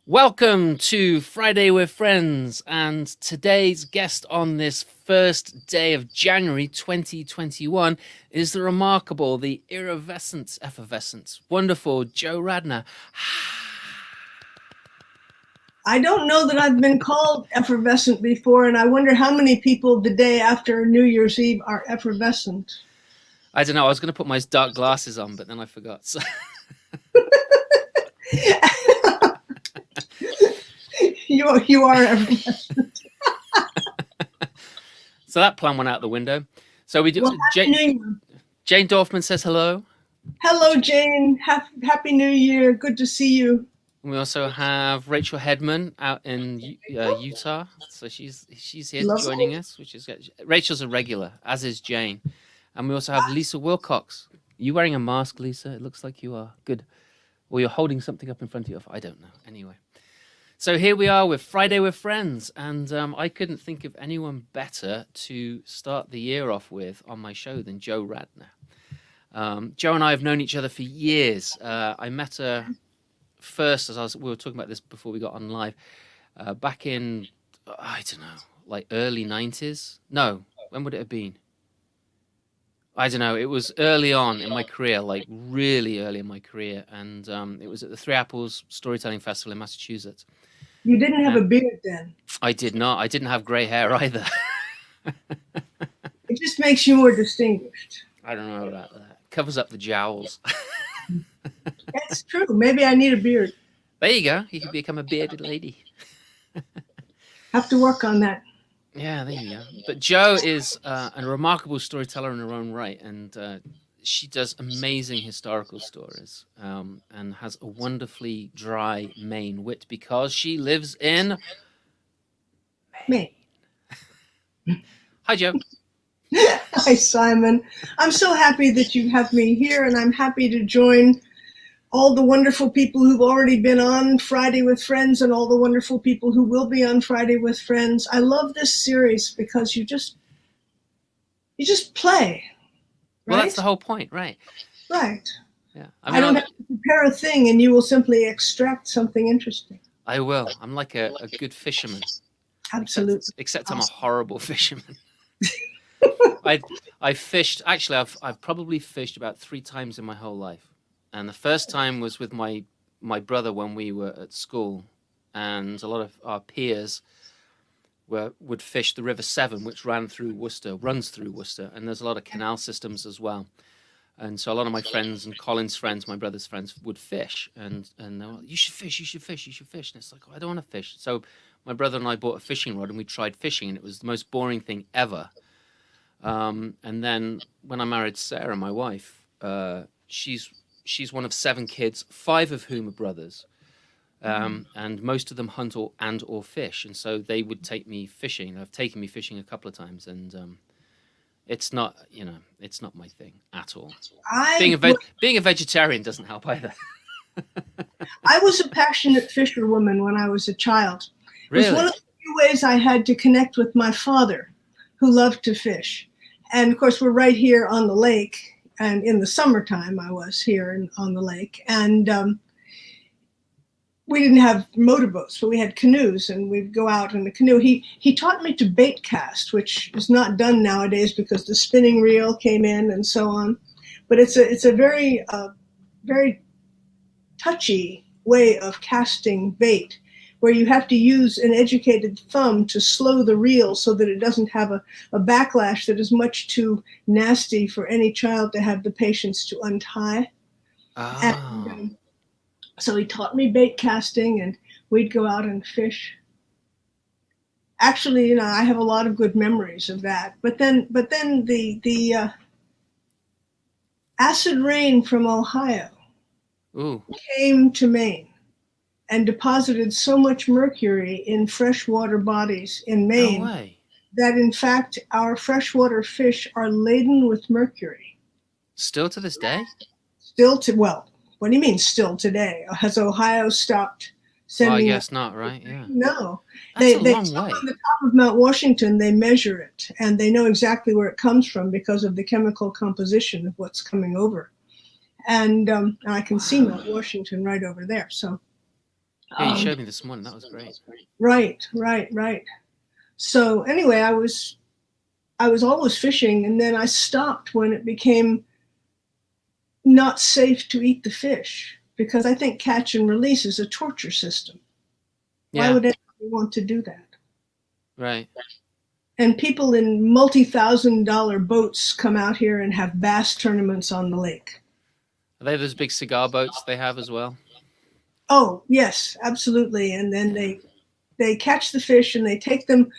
Welcome to Friday with Friends, and today's guest on this first day of January 2021 is the remarkable, the effervescent, wonderful Jo Radner. I don't know that I've been called effervescent before, and I wonder how many people the day after New Year's Eve are effervescent. I don't know, I was going to put my dark glasses on, but then I forgot. So. You are effervescent. So that plan went out the window. So we do. Well, Jane Dorfman says hello. Hello, Jane. Happy New Year. Good to see you. We also have Rachel Hedman out in Utah, so she's here joining us, which is good. Rachel's a regular, as is Jane, and we also have Lisa Wilcox. Are you wearing a mask, Lisa? It looks like you are. Good. Or you're holding something up in front of you. I don't know. Anyway, so here we are with Friday with Friends, and I couldn't think of anyone better to start the year off with on my show than Jo Radner. Jo and I have known each other for years. I met her first, we were talking about this before we got on live, back in, I don't know, like early 90s. No, when would it have been? I don't know. It was early on in my career, like really early in my career, and it was at the Three Apples Storytelling Festival in Massachusetts. You didn't have a beard then? I did not. I didn't have grey hair either. It just makes you more distinguished. I don't know about that. Covers up the jowls. That's true. Maybe I need a beard. There you go. You can become a bearded lady. Have to work on that. Yeah, there you go. But Jo is a remarkable storyteller in her own right, and she does amazing historical stories and has a wonderfully dry Maine wit because she lives in Maine. Hi, Jo. Hi, Simon. I'm so happy that you have me here, and I'm happy to join all the wonderful people who've already been on Friday with Friends and all the wonderful people who will be on Friday with Friends. I love this series because you just play. Right? Well, that's the whole point, right? Right. Yeah. I don't have to prepare a thing, and you will simply extract something interesting. I will. I'm like a good fisherman. Absolutely. Except I'm a horrible fisherman. I fished. Actually, I've probably fished about 3 times in my whole life. And the first time was with my brother when we were at school, and a lot of our peers would fish the River Severn, which runs through Worcester, and there's a lot of canal systems as well. And so a lot of my friends and Colin's friends, my brother's friends, would fish, and they were like, you should fish. And it's like, oh, I don't want to fish. So my brother and I bought a fishing rod, and we tried fishing, and it was the most boring thing ever. And then when I married Sarah, my wife, she's one of 7 kids, 5 of whom are brothers, and most of them hunt or fish, and so they would take me fishing. I've taken me fishing a couple of times, and it's not my thing at all. Being a vegetarian doesn't help either. I was a passionate fisherwoman when I was a child. Really? It was one of the few ways I had to connect with my father, who loved to fish. And of course, we're right here on the lake. And in the summertime, I was here on the lake. And we didn't have motorboats, but we had canoes, and we'd go out in the canoe. He taught me to bait cast, which is not done nowadays because the spinning reel came in and so on. But it's a very, very touchy way of casting bait, where you have to use an educated thumb to slow the reel so that it doesn't have a backlash that is much too nasty for any child to have the patience to untie. Oh. And, so he taught me bait casting, and we'd go out and fish. Actually, I have a lot of good memories of that. But then the acid rain from Ohio came to Maine and deposited so much mercury in freshwater bodies in Maine that, in fact, our freshwater fish are laden with mercury. Still to this day? Well, what do you mean still today? Has Ohio stopped sending? Well, I guess not, right? Yeah. No. That's a long way. On the top of Mount Washington, they measure it, and they know exactly where it comes from because of the chemical composition of what's coming over. and I can see Wow. Mount Washington right over there. So, Yeah, you um, showed me this morning. That was great. right. So anyway, I was always fishing, and then I stopped when it became not safe to eat the fish because I think catch and release is a torture system. Why Yeah, would anybody want to do that? right. And people in multi-thousand-dollar boats come out here and have bass tournaments on the lake. Are they those big cigar boats they have as well? Oh, yes, absolutely. And then Yeah. they catch the fish and they take them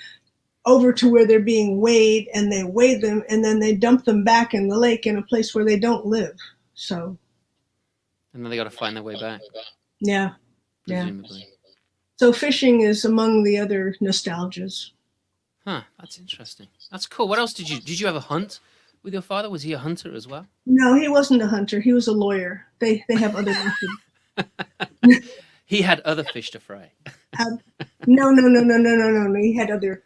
over to where they're being weighed and they weigh them and then they dump them back in the lake in a place where they don't live. So, And then they got to find their way back, yeah, yeah. presumably. So fishing is among the other nostalgias. Huh, that's interesting. That's cool. What else did you ever hunt with your father? Was he a hunter as well? No, he wasn't a hunter. He was a lawyer. They have other methods. He had other fish to fry. No. He had other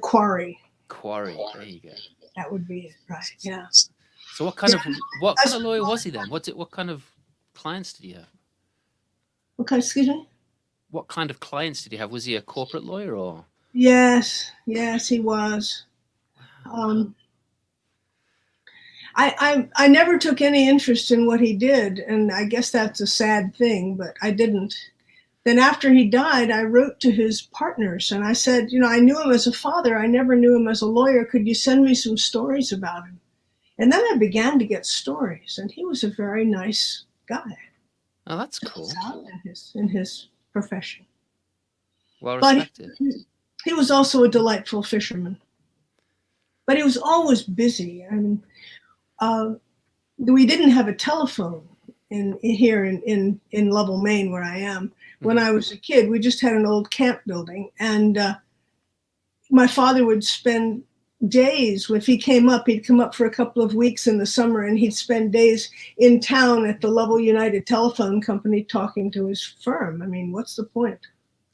quarry. Quarry. There you go. That would be it, right? Yeah. So what Yeah. kind of what kind of lawyer was he then? What kind of clients did he have? What kind? Excuse me. What kind of clients did he have? Was he a corporate lawyer or? Yes, he was. Wow. Um, I never took any interest in what he did, and I guess that's a sad thing, but I didn't. Then after he died, I wrote to his partners and I said, I knew him as a father. I never knew him as a lawyer. Could you send me some stories about him? And then I began to get stories, and he was a very nice guy. Oh, that's cool. In his profession. Well But respected. he was also a delightful fisherman. But he was always busy. I mean, we didn't have a telephone here in Lovell, Maine, where I am. When Mhm. I was a kid, we just had an old camp building, and my father would spend days. If he came up, he'd come up for a couple of weeks in the summer, and he'd spend days in town at the Lovell United Telephone Company talking to his firm. I mean, what's the point?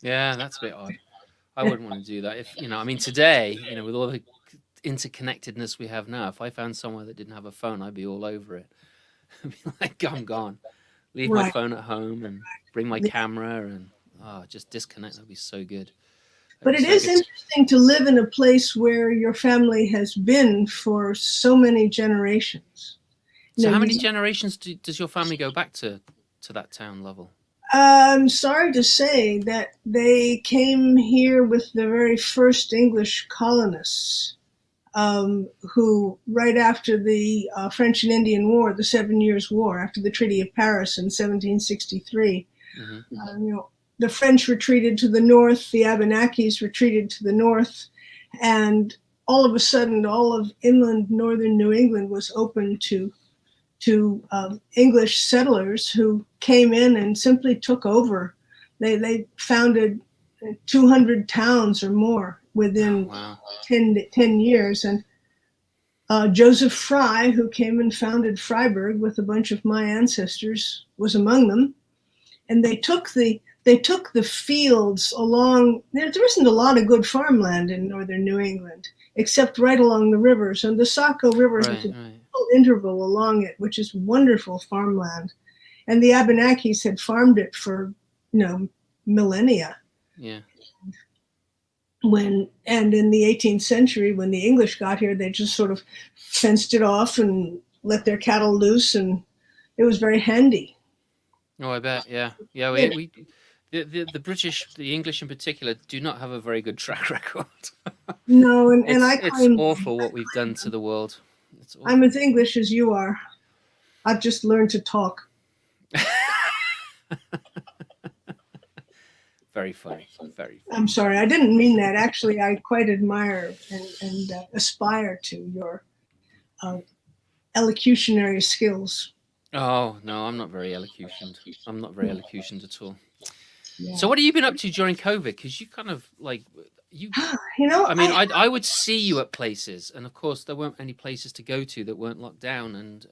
Yeah, that's a bit odd. I wouldn't want to do that. If I mean, today, with all the interconnectedness we have now, if I found somewhere that didn't have a phone, I'd be all over it. I'd be like, I'm gone. Leave my Right. phone at home and bring my camera and just disconnect. That'd be so good. But it is interesting to live in a place where your family has been for so many generations. So, how many generations does your family go back to that town level? I'm sorry to say that they came here with the very first English colonists, who, right after the French and Indian War, the 7 Years' War, after the Treaty of Paris in 1763, Mm-hmm. The French retreated to the north, the Abenakis retreated to the north, and all of a sudden, all of inland northern New England was open to English settlers who came in and simply took over. They founded 200 towns or more within Wow. 10 years. And Joseph Fry, who came and founded Freiburg with a bunch of my ancestors, was among them. And they took the fields along. There isn't a lot of good farmland in northern New England, except right along the rivers. And the Saco River has a little interval along it, which is wonderful farmland. And the Abenakis had farmed it for, millennia. Yeah. And in the 18th century, when the English got here, they just sort of fenced it off and let their cattle loose, and it was very handy. Oh, I bet. Yeah. The British, the English in particular, do not have a very good track record. No, and it's awful what we've done to the world. It's awful. I'm as English as you are. I've just learned to talk. Very funny. Very funny. I'm sorry, I didn't mean that. Actually, I quite admire and aspire to your elocutionary skills. Oh, no, I'm not very elocutioned. I'm not very elocutioned at all. Yeah. So what have you been up to during COVID? Because you kind of you know, I mean, I would see you at places, and of course there weren't any places to go to that weren't locked down, and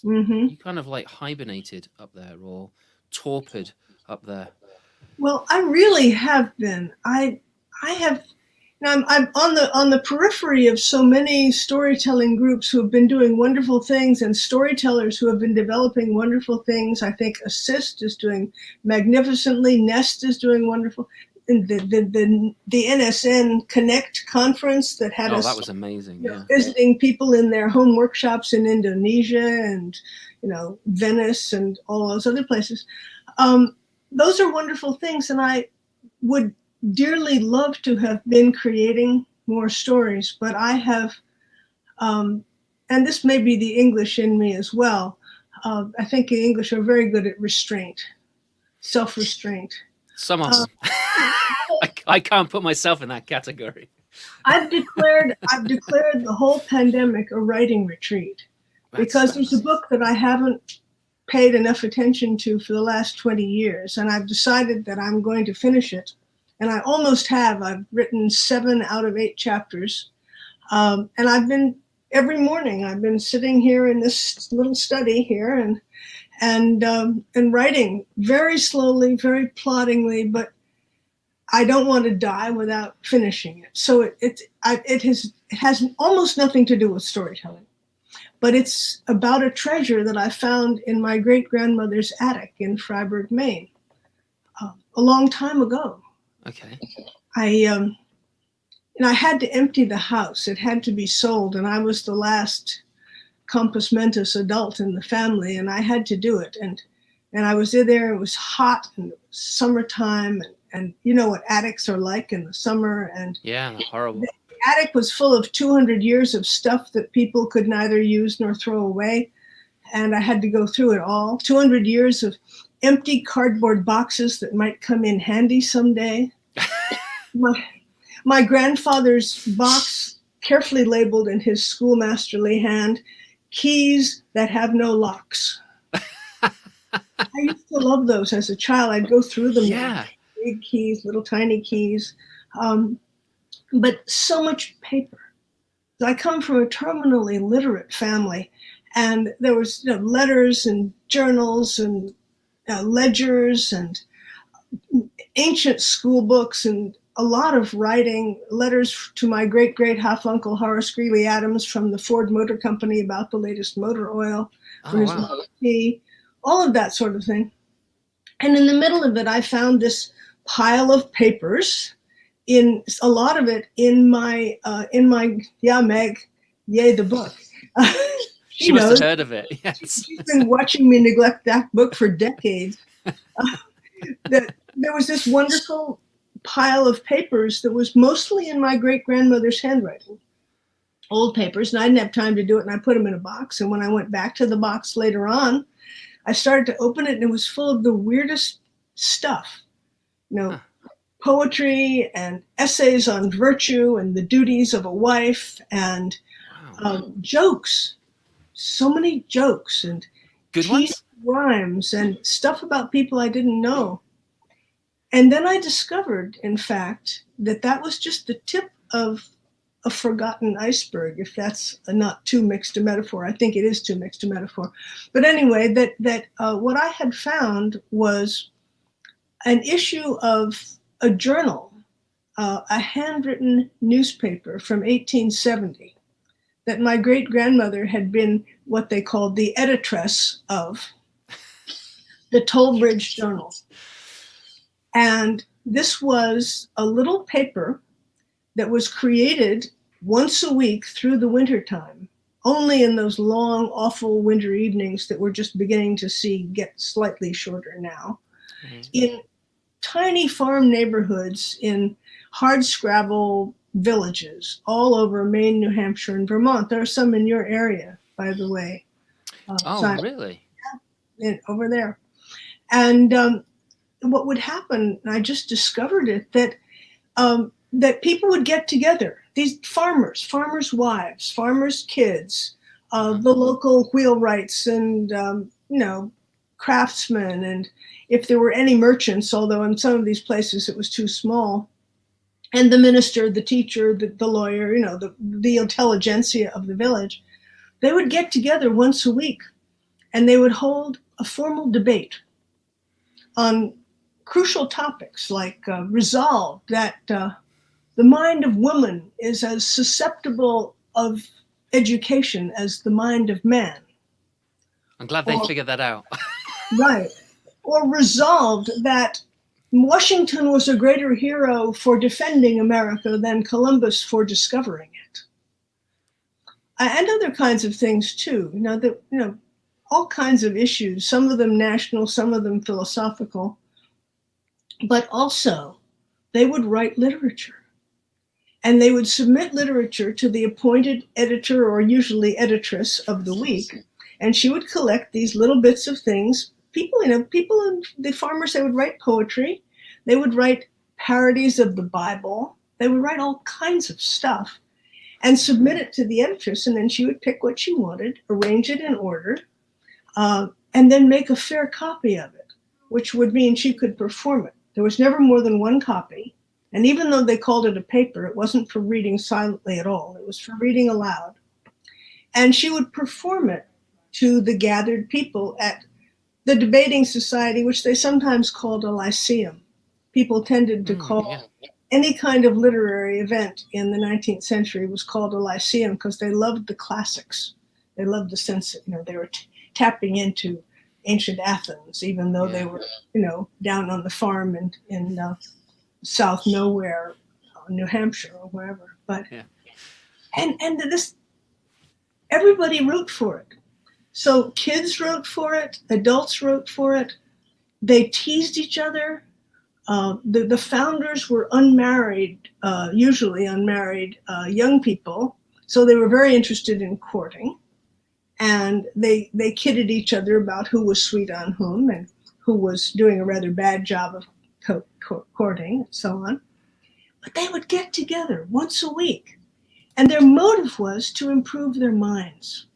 mm-hmm. you kind of hibernated up there or torpid up there. Well, I really have been. I have I'm on the periphery of so many storytelling groups who have been doing wonderful things, and storytellers who have been developing wonderful things. I think Assist is doing magnificently. Nest is doing wonderful. And the NSN Connect conference that had Oh, that us, was amazing. you know, Yeah. visiting people in their home workshops in Indonesia and, you know, Venice and all those other places. Those are wonderful things, and I would dearly love to have been creating more stories, but I have, and this may be the English in me as well. I think the English are very good at restraint, self-restraint. Some of Uh, them. I can't put myself in that category. I've declared the whole pandemic a writing retreat because there's a book that I haven't paid enough attention to for the last 20 years, and I've decided that I'm going to finish it. And I almost have. I've written 7 out of 8 chapters. And every morning, I've been sitting here in this little study here and writing very slowly, very ploddingly, but I don't want to die without finishing it. So it has almost nothing to do with storytelling, but it's about a treasure that I found in my great-grandmother's attic in Freiburg, Maine, a long time ago. Okay. I had to empty the house. It had to be sold, and I was the last compos mentis adult in the family, and I had to do it. And I was there. It was hot, and it was summertime, and you know what attics are like in the summer. And yeah, horrible. The attic was full of 200 years of stuff that people could neither use nor throw away, and I had to go through it all. 200 years of empty cardboard boxes that might come in handy someday. My grandfather's box, carefully labeled in his schoolmasterly hand, keys that have no locks. I used to love those as a child. I'd go through them. Yeah. Big keys, little tiny keys. But so much paper. I come from a terminally literate family, and there was letters and journals and ledgers and ancient school books and a lot of writing, letters to my great half uncle Horace Greeley Adams from the Ford Motor Company about the latest motor oil for his Model T, all of that sort of thing. And in the middle of it, I found this pile of papers, in a lot of it in my yeah, Meg, yay the book. She must have heard of it. Yes. She's been watching me neglect that book for decades. That there was this wonderful pile of papers that was mostly in my great-grandmother's handwriting, old papers, and I didn't have time to do it, and I put them in a box. And when I went back to the box later on, I started to open it, and it was full of the weirdest stuff, poetry and essays on virtue and the duties of a wife, and jokes, so many jokes and good ones, rhymes and stuff about people I didn't know. And then I discovered, in fact, that was just the tip of a forgotten iceberg, if that's not too mixed a metaphor. I think it is too mixed a metaphor. But anyway, that what I had found was an issue of a journal, a handwritten newspaper from 1870 that my great-grandmother had been what they called the editress of, the Tollbridge Journal. And this was a little paper that was created once a week through the wintertime, only in those long, awful winter evenings that we're just beginning to see get slightly shorter now, in tiny farm neighborhoods, in hardscrabble villages all over Maine, New Hampshire, and Vermont. There are some in your area, by the way. Really? Yeah, over there. And what would happen, and I just discovered it, that people would get together, these farmers' wives, farmers' kids, the local wheelwrights and, craftsmen, and if there were any merchants, although in some of these places it was too small, and the minister, the teacher, the lawyer, the intelligentsia of the village, they would get together once a week and they would hold a formal debate on crucial topics, like resolve that the mind of woman is as susceptible of education as the mind of man. I'm glad they figured that out. Right. Or resolved that Washington was a greater hero for defending America than Columbus for discovering it. And other kinds of things too. All kinds of issues, some of them national, some of them philosophical. But also, they would write literature. And they would submit literature to the appointed editor or usually editress of the week. And she would collect these little bits of things. People, the farmers, they would write poetry. They would write parodies of the Bible. They would write all kinds of stuff and submit it to the editress. And then she would pick what she wanted, arrange it in order, and then make a fair copy of it, which would mean she could perform it. There was never more than one copy. And even though they called it a paper, it wasn't for reading silently at all. It was for reading aloud. And she would perform it to the gathered people at the debating society, which they sometimes called a lyceum. People tended to call any kind of literary event in the 19th century was called a lyceum because they loved the classics. They loved the sense that, they were tapping into ancient Athens, even though they were, down on the farm in South Nowhere, New Hampshire or wherever. But and this, everybody wrote for it. So kids wrote for it, adults wrote for it. They teased each other. The founders were unmarried, usually unmarried young people. So they were very interested in courting. And they kidded each other about who was sweet on whom and who was doing a rather bad job of courting and so on. But they would get together once a week. And their motive was to improve their minds.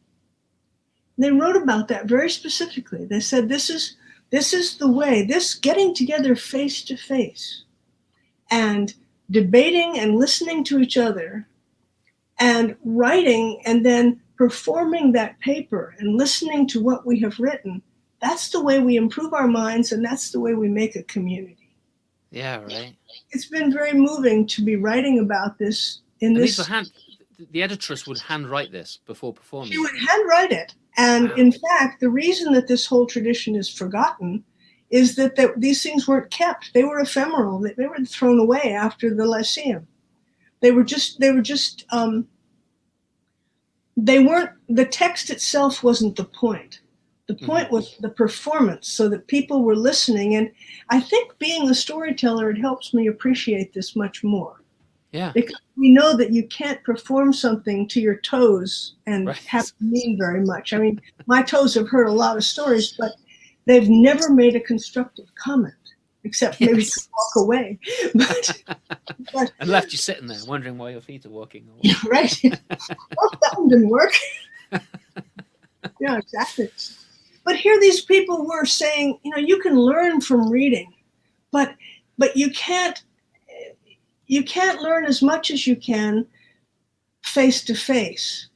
They wrote about that very specifically. They said, this is the way, this getting together face to face and debating and listening to each other and writing and then performing that paper and listening to what we have written, that's the way we improve our minds and that's the way we make a community. Yeah, right. It's been very moving to be writing about this in and this. The editress would handwrite this before performing. She would handwrite it. And in fact, the reason that this whole tradition is forgotten is that these things weren't kept. They were ephemeral. They were thrown away after the Lyceum. They weren't, the text itself wasn't the point. The point was the performance, so that people were listening. And I think being a storyteller, it helps me appreciate this much more. Yeah. Because we know that you can't perform something to your toes and have to mean very much. I mean, my toes have heard a lot of stories, but they've never made a constructive comment, except maybe to walk away. But and left you sitting there wondering why your feet are walking. Right. Well, that one didn't work. Yeah, exactly. But here these people were saying, you can learn from reading, but you can't learn as much as you can face to face.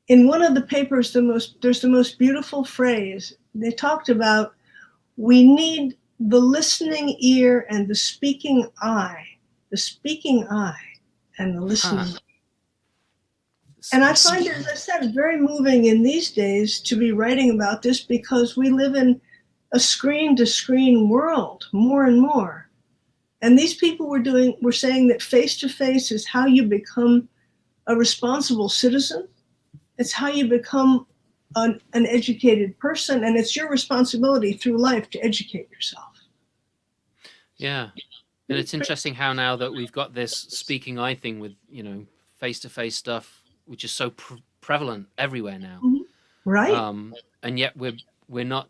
In one of the papers, there's the most beautiful phrase. They talked about, we need the listening ear and the speaking eye and the listening. And I find it, as I said, very moving in these days to be writing about this because we live in a screen-to-screen world more and more. And these people were saying that face-to-face is how you become a responsible citizen. It's how you become an educated person, and it's your responsibility through life to educate yourself. Yeah. And it's interesting how now that we've got this speaking eye thing with, face-to-face stuff, which is so prevalent everywhere now. Mm-hmm. Right. And yet we're not,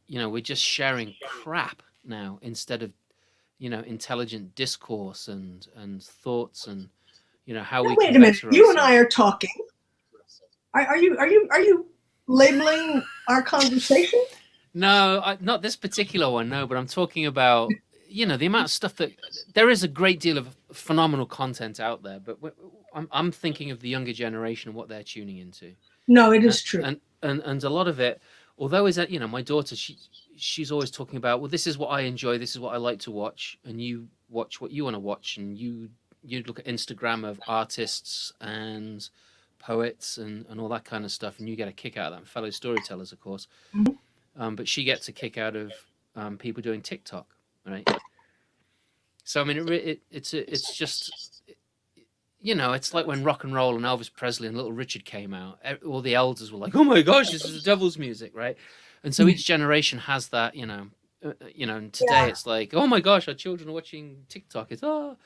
we're just sharing crap now instead of, intelligent discourse and thoughts and, how we. Wait a minute. You and I are talking. Are you labeling our conversation? No, not this particular one. No, but I'm talking about, the amount of stuff that there is a great deal of phenomenal content out there, but I'm thinking of the younger generation and what they're tuning into. No, it is true. And a lot of it, although is that, my daughter, she's always talking about, well, this is what I enjoy, this is what I like to watch, and you watch what you want to watch, and you you'd look at Instagram of artists and poets and all that kind of stuff, and you get a kick out of that. Fellow storytellers, of course, but she gets a kick out of people doing TikTok, right? So I mean, it's just, it's like when rock and roll and Elvis Presley and Little Richard came out. All the elders were like, "Oh my gosh, this is the devil's music," right? And so each generation has that, And today it's like, "Oh my gosh, our children are watching TikTok. It's going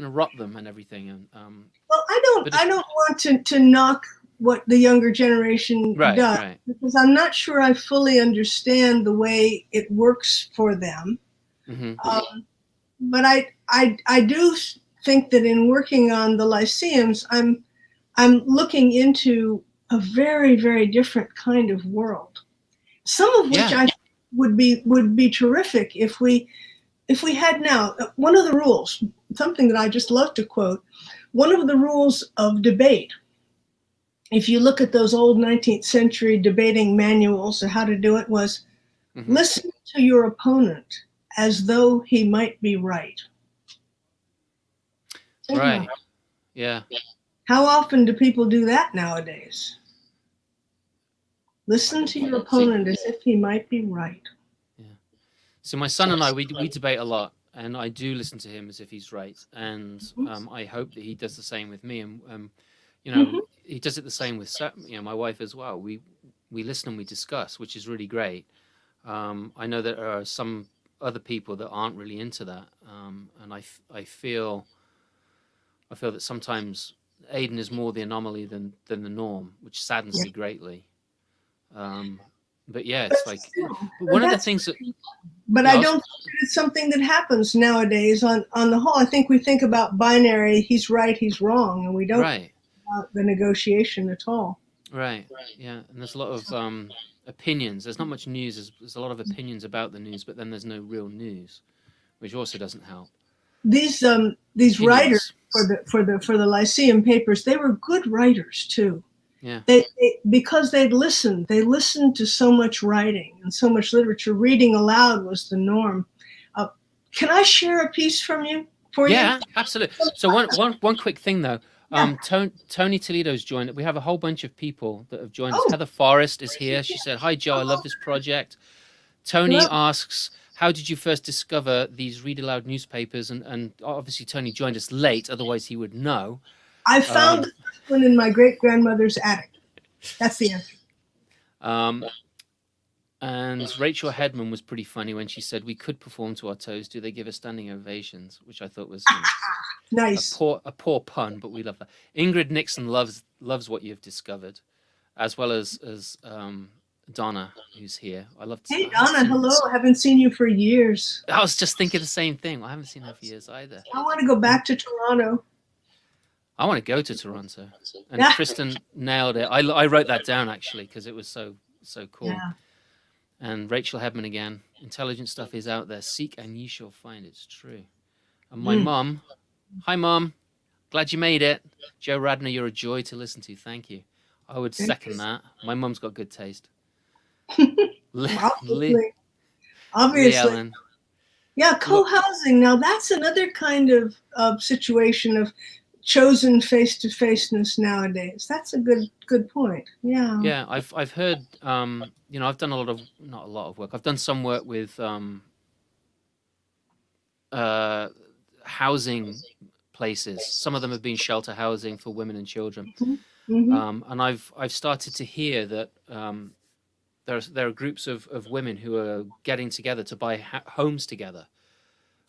to rot them and everything." And well, I don't want to knock what the younger generation does, because I'm not sure I fully understand the way it works for them. But I do think that in working on the lyceums, I'm looking into a very, very different kind of world, some of which I would be terrific if we had now. One of the rules, something that I just love to quote, one of the rules of debate, if you look at those old 19th century debating manuals of how to do it, was listen to your opponent as though he might be right. Right. Yeah. How often do people do that nowadays? Listen to your opponent as if he might be right. Yeah. So my son and I, we debate a lot, and I do listen to him as if he's right, and I hope that he does the same with me. And he does it the same with my wife as well. We listen and we discuss, which is really great. I know that there are some other people that aren't really into that, and I feel that sometimes Aidan is more the anomaly than the norm, which saddens me greatly. But yeah, it's like one of the things that. But I don't think it's something that happens nowadays. On the whole, I think we think about binary: he's right, he's wrong, and we don't think about the negotiation at all. Right. Yeah, and there's a lot of opinions. There's not much news. There's a lot of opinions about the news, but then there's no real news, which also doesn't help. These writers for the Lyceum papers, they were good writers too. Yeah. Because they listened to so much writing and so much literature. Reading aloud was the norm. Can I share a piece for you? Yeah, absolutely. So one quick thing though. Tony Toledo's joined. We have a whole bunch of people that have joined us. Heather Forrest is here. She said, "Hi Joe, I love this project." Tony asks, "How did you first discover these read aloud newspapers?" And obviously Tony joined us late, otherwise he would know. I found the first one in my great-grandmother's attic. That's the answer. And Rachel Hedman was pretty funny when she said, "We could perform to our toes. Do they give us standing ovations?" Which I thought was nice. A poor pun, but we love that. Ingrid Nixon loves what you've discovered, as well as Donna, who's here. Hey Donna, hello. I haven't seen you for years. I was just thinking the same thing. I haven't seen her for years either. I want to go back to Toronto. I want to go to Toronto. And Kristen nailed it. I wrote that down actually because it was so cool. Yeah. And Rachel Hedman again. Intelligent stuff is out there. Seek and ye shall find. It's true. And my mum. Hi mum. Glad you made it. Jo Radner, you're a joy to listen to. Thank you. I would second that. My mum's got good taste. Obviously. Yeah, co-housing. Now that's another kind of situation of chosen face-to-faceness nowadays. That's a good point. Yeah. Yeah, I've heard. I've done not a lot of work. I've done some work with housing places. Some of them have been shelter housing for women and children. And I've started to hear that there are groups of women who are getting together to buy homes together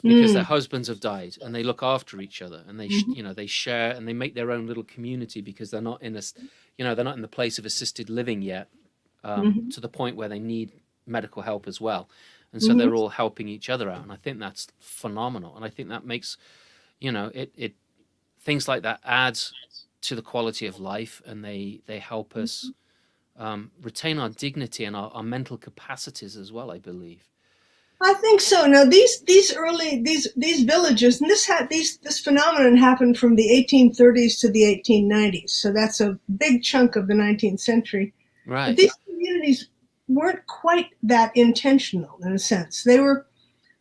because their husbands have died, and they look after each other, and they they share, and they make their own little community because they're not in the place of assisted living yet, to the point where they need medical help as well, and so they're all helping each other out, and I think that's phenomenal, and I think that makes it things like that adds to the quality of life, and they help us retain our dignity and our mental capacities as well, I believe. I think so. Now these villages, and this phenomenon happened from the 1830s to the 1890s. So that's a big chunk of the 19th century. Right. But these communities weren't quite that intentional in a sense. They were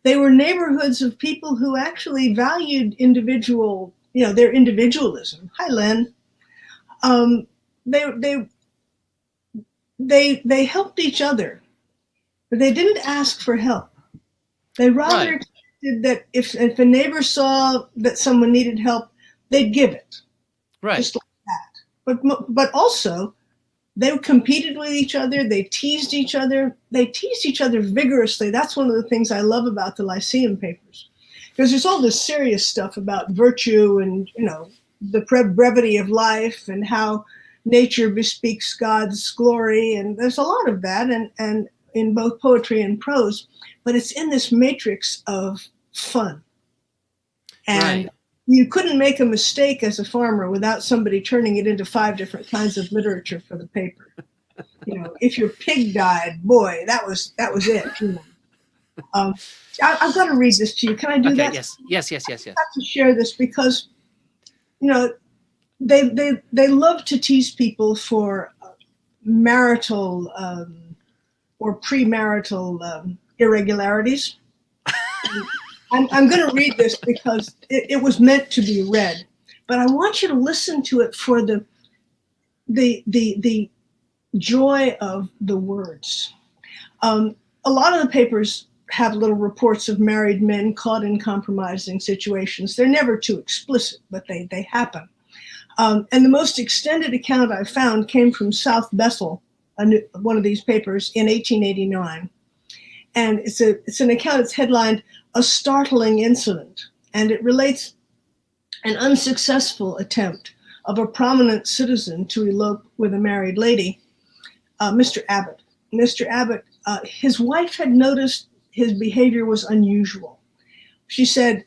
neighborhoods of people who actually valued individual their individualism. Hi, Len. They helped each other, but they didn't ask for help. They rather expected that if a neighbor saw that someone needed help, they'd give it, just like that. But also, they competed with each other. They teased each other. They teased each other vigorously. That's one of the things I love about the Lyceum papers, because there's all this serious stuff about virtue and the brevity of life and how nature bespeaks God's glory, and there's a lot of that, and in both poetry and prose, but it's in this matrix of fun. And you couldn't make a mistake as a farmer without somebody turning it into 5 different kinds of literature for the paper. If your pig died, boy, that was it. I've got to read this to you. Can I do that? Yes. I have to share this because, they love to tease people for marital or premarital irregularities. I'm going to read this because it was meant to be read, but I want you to listen to it for the joy of the words. A lot of the papers have little reports of married men caught in compromising situations. They're never too explicit, but they happen. And the most extended account I found came from South Bethel, one of these papers, in 1889. And it's an account, it's headlined, "A Startling Incident." And it relates an unsuccessful attempt of a prominent citizen to elope with a married lady, Mr. Abbott. Mr. Abbott, his wife had noticed his behavior was unusual. She said,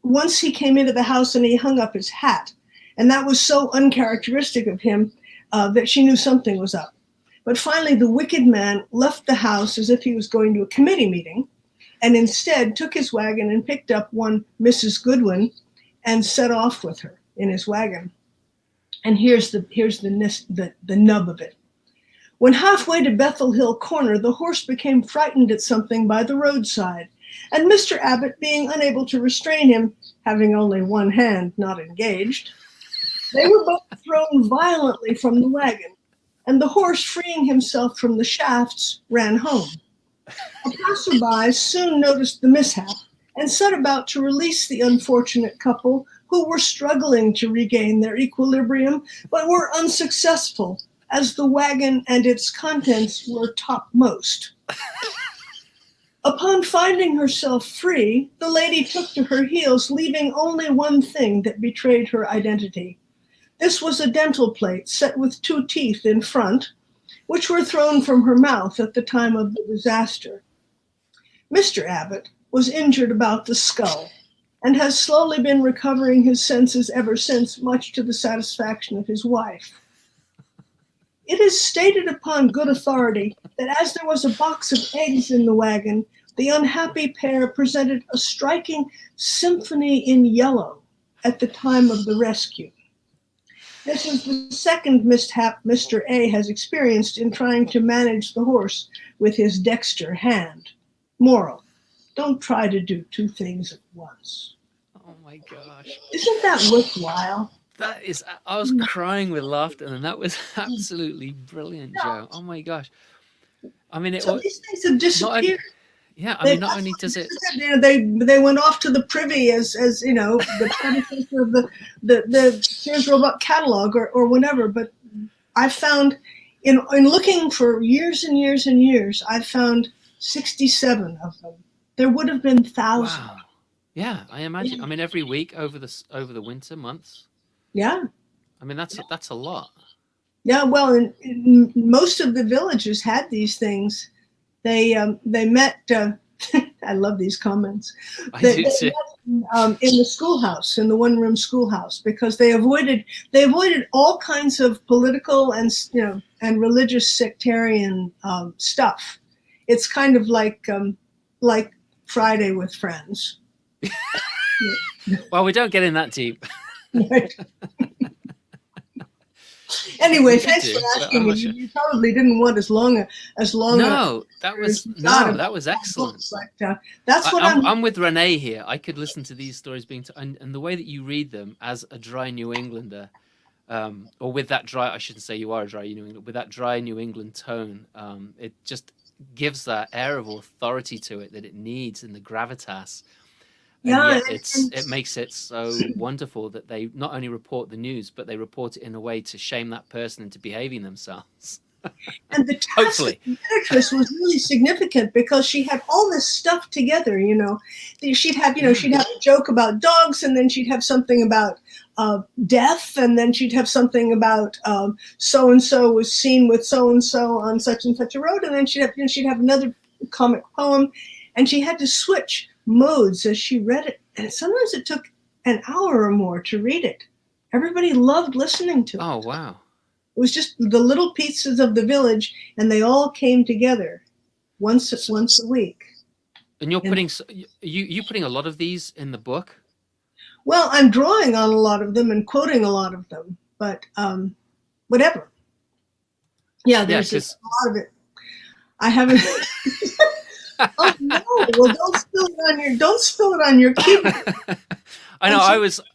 once he came into the house and he hung up his hat, and that was so uncharacteristic of him that she knew something was up. But finally, the wicked man left the house as if he was going to a committee meeting, and instead took his wagon and picked up one Mrs. Goodwin and set off with her in his wagon. And here's the nub of it. When halfway to Bethel Hill Corner, the horse became frightened at something by the roadside, and Mr. Abbott, being unable to restrain him, having only one hand not engaged, they were both thrown violently from the wagon, and the horse, freeing himself from the shafts, ran home. A passerby soon noticed the mishap and set about to release the unfortunate couple, who were struggling to regain their equilibrium, but were unsuccessful, as the wagon and its contents were topmost. Upon finding herself free, the lady took to her heels, leaving only one thing that betrayed her identity. This was a dental plate set with 2 teeth in front, which were thrown from her mouth at the time of the disaster. Mr. Abbott was injured about the skull and has slowly been recovering his senses ever since, much to the satisfaction of his wife. It is stated upon good authority that as there was a box of eggs in the wagon, the unhappy pair presented a striking symphony in yellow at the time of the rescue. This is the second mishap Mr. A has experienced in trying to manage the horse with his dexter hand. Moral: don't try to do 2 things at once. Oh my gosh. Isn't that worthwhile? That is, I was crying with laughter, and that was absolutely brilliant, Jo. Oh my gosh. I mean, so these things have disappeared. Not only does it, they went off to the privy as the predecessor of the Sears Roebuck catalog or whatever. But I found in looking for years and years and years, I found 67 of them. There would have been thousands. Wow. Yeah, I imagine. Yeah. I mean, every week over the winter months. Yeah. I mean, that's a lot. Yeah. Well, in most of the villages had these things. They met. I love these comments. They met, in the schoolhouse, in the one-room schoolhouse, because they avoided all kinds of political and religious sectarian stuff. It's kind of like Friday with Friends. Well, we don't get in that deep. Right. Anyway, You could thanks do, for but asking I'm me. not sure. You probably didn't want as long a No, that was as no, about that was excellent. books, but that's what I'm I'm. I'm with Renee here. I could listen to these stories and the way that you read them as a dry New Englander, or with that dry, I shouldn't say you are a dry New England, with that dry New England tone, it just gives that air of authority to it that it needs and the gravitas. And Yeah, yet it makes it so wonderful that they not only report the news, but they report it in a way to shame that person into behaving themselves. and the task of Hopefully. the editress was really significant because she had all this stuff together. She'd have she'd have a joke about dogs, and then she'd have something about death, and then she'd have something about so and so was seen with so and so on such and such a road, and then she'd have another comic poem, and she had to switch modes as she read it, and sometimes it took an hour or more to read it. Everybody loved listening to it. Oh wow. It was just the little pieces of the village, and they all came together once a week. And you're putting you putting a lot of these in the book? Well, I'm drawing on a lot of them and quoting a lot of them, but whatever. Yeah, there's just a lot of it. I haven't. Oh no! Well, don't spill it on your keyboard. I know.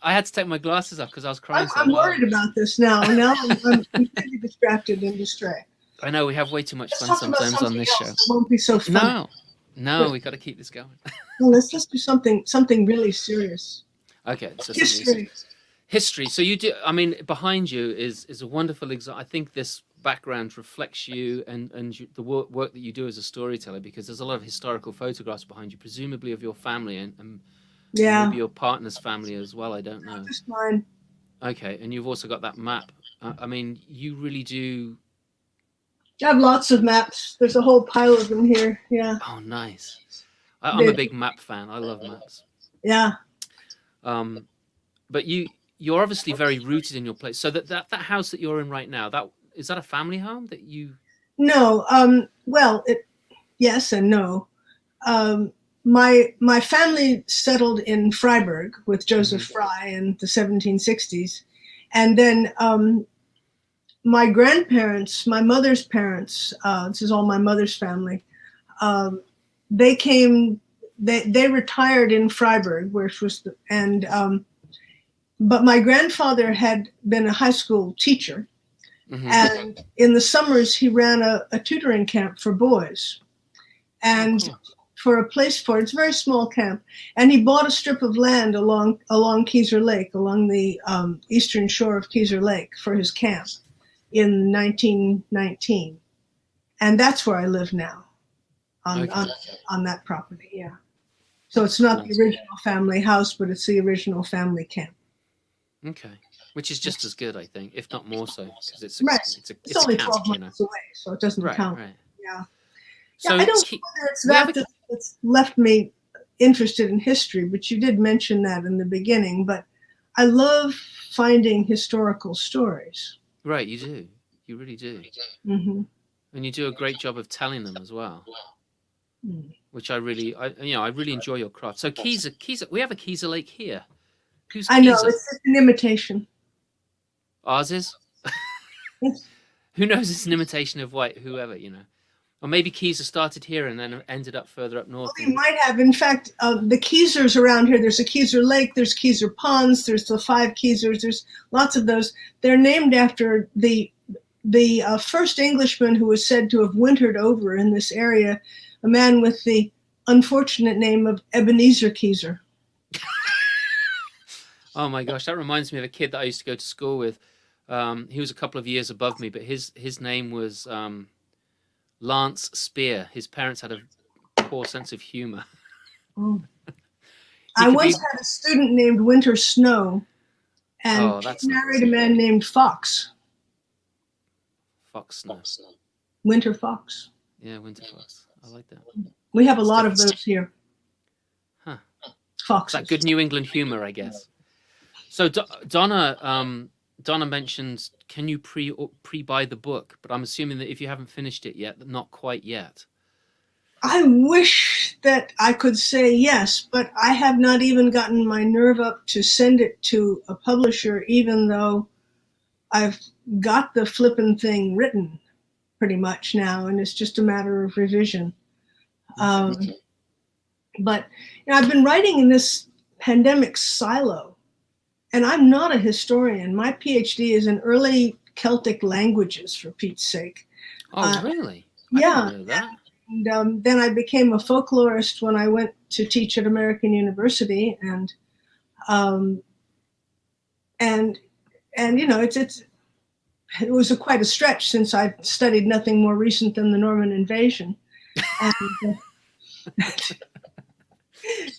I had to take my glasses off because I was crying. I'm worried about this now. Now I'm completely distracted and distray. I know we have way too much Let's fun sometimes on this show. It won't be so fun. No, we got to keep this going. Well, let's do something really serious. Okay, so history. So you do. I mean, behind you is a wonderful example. I think this background reflects you and the work that you do as a storyteller, because there's a lot of historical photographs behind you, presumably of your family and maybe your partner's family as well. I don't know. Just mine. Okay, and you've also got that map. I mean, you really do. I have lots of maps. There's a whole pile of them here. Yeah. Oh, nice. I'm a big map fan. I love maps. Yeah. But you're obviously very rooted in your place. So that house that you're in right now, is that a family home that you? No. Well, yes and no. My family settled in Freiburg with Joseph Fry in the 1760s, and then my grandparents, my mother's parents, this is all my mother's family, they came, they retired in Freiburg, which was, but my grandfather had been a high school teacher, and in the summers he ran a tutoring camp for boys, and for a place for it's a very small camp, and he bought a strip of land along Keyser Lake, along the eastern shore of Keyser Lake for his camp in 1919, and that's where I live now, on that property. Yeah, so it's not the original family house, but it's the original family camp. Okay, which is just as good, I think, if not more so, because it's only a camp, 12 months away, so it doesn't count. Right. Yeah. So I don't know whether it's that's left me interested in history, but you did mention that in the beginning. But I love finding historical stories. Right, you do. You really do. Mm-hmm. And you do a great job of telling them as well, which I really enjoy your craft. So Keyser, we have a Keyser Lake here. Who's Keyser? I know, it's just an imitation. Ours is? Who knows? It's an imitation of whoever, Or maybe Keyser started here and then ended up further up north. Well, they might have. In fact, the Keysers around here, there's a Keyser Lake, there's Keyser Ponds, there's the 5 Keysers, there's lots of those. They're named after the first Englishman who was said to have wintered over in this area, a man with the unfortunate name of Ebenezer Keyser. Oh my gosh, that reminds me of a kid that I used to go to school with. He was a couple of years above me, but his name was Lance Spear. His parents had a poor sense of humor. Oh. I once had a student named Winter Snow, and he married a man named Fox. Fox Snow. Winter Fox. Yeah, Winter Fox. I like that. We have a lot of those here. Huh. Foxes. That good New England humor, I guess. So Donna mentions, can you pre-buy the book? But I'm assuming that if you haven't finished it yet, not quite yet. I wish that I could say yes, but I have not even gotten my nerve up to send it to a publisher, even though I've got the flippin' thing written pretty much now, and it's just a matter of revision. But I've been writing in this pandemic silo, and I'm not a historian. My PhD is in early Celtic languages, for Pete's sake. Oh, really? Yeah. I didn't know that. And then I became a folklorist when I went to teach at American University, and it was quite a stretch since I studied nothing more recent than the Norman invasion. And,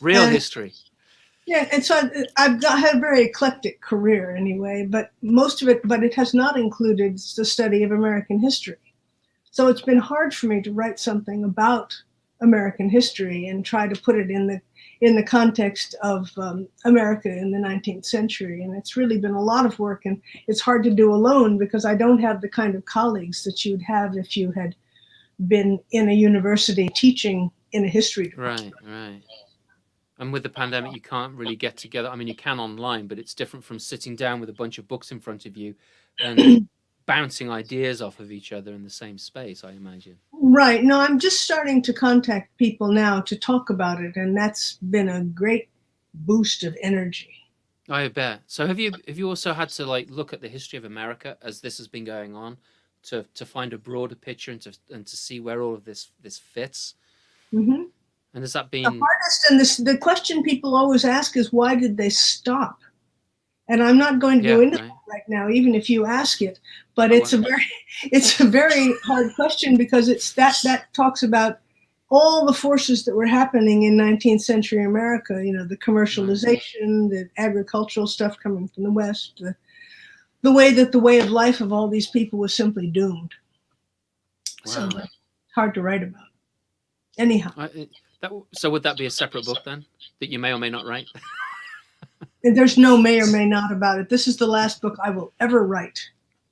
Real history. Yeah, and so I've had a very eclectic career anyway, but it has not included the study of American history. So it's been hard for me to write something about American history and try to put it in the context of America in the 19th century. And it's really been a lot of work, and it's hard to do alone because I don't have the kind of colleagues that you'd have if you had been in a university teaching in a history department. Right. And with the pandemic, you can't really get together. I mean, you can online, but it's different from sitting down with a bunch of books in front of you and bouncing ideas off of each other in the same space, I imagine. Right. No, I'm just starting to contact people now to talk about it, and that's been a great boost of energy. I bet. So have you also had to look at the history of America as this has been going on to find a broader picture and to see where all of this fits? Mm-hmm. And has that been the hardest? And the question people always ask is, why did they stop? And I'm not going to go into that right now, even if you ask it. But it's a very hard question because it's that talks about all the forces that were happening in 19th century America. The commercialization, the agricultural stuff coming from the West, the way that the way of life of all these people was simply doomed. Wow. So it's hard to write about. Anyhow. So would that be a separate book then that you may or may not write? There's no may or may not about it. This is the last book I will ever write.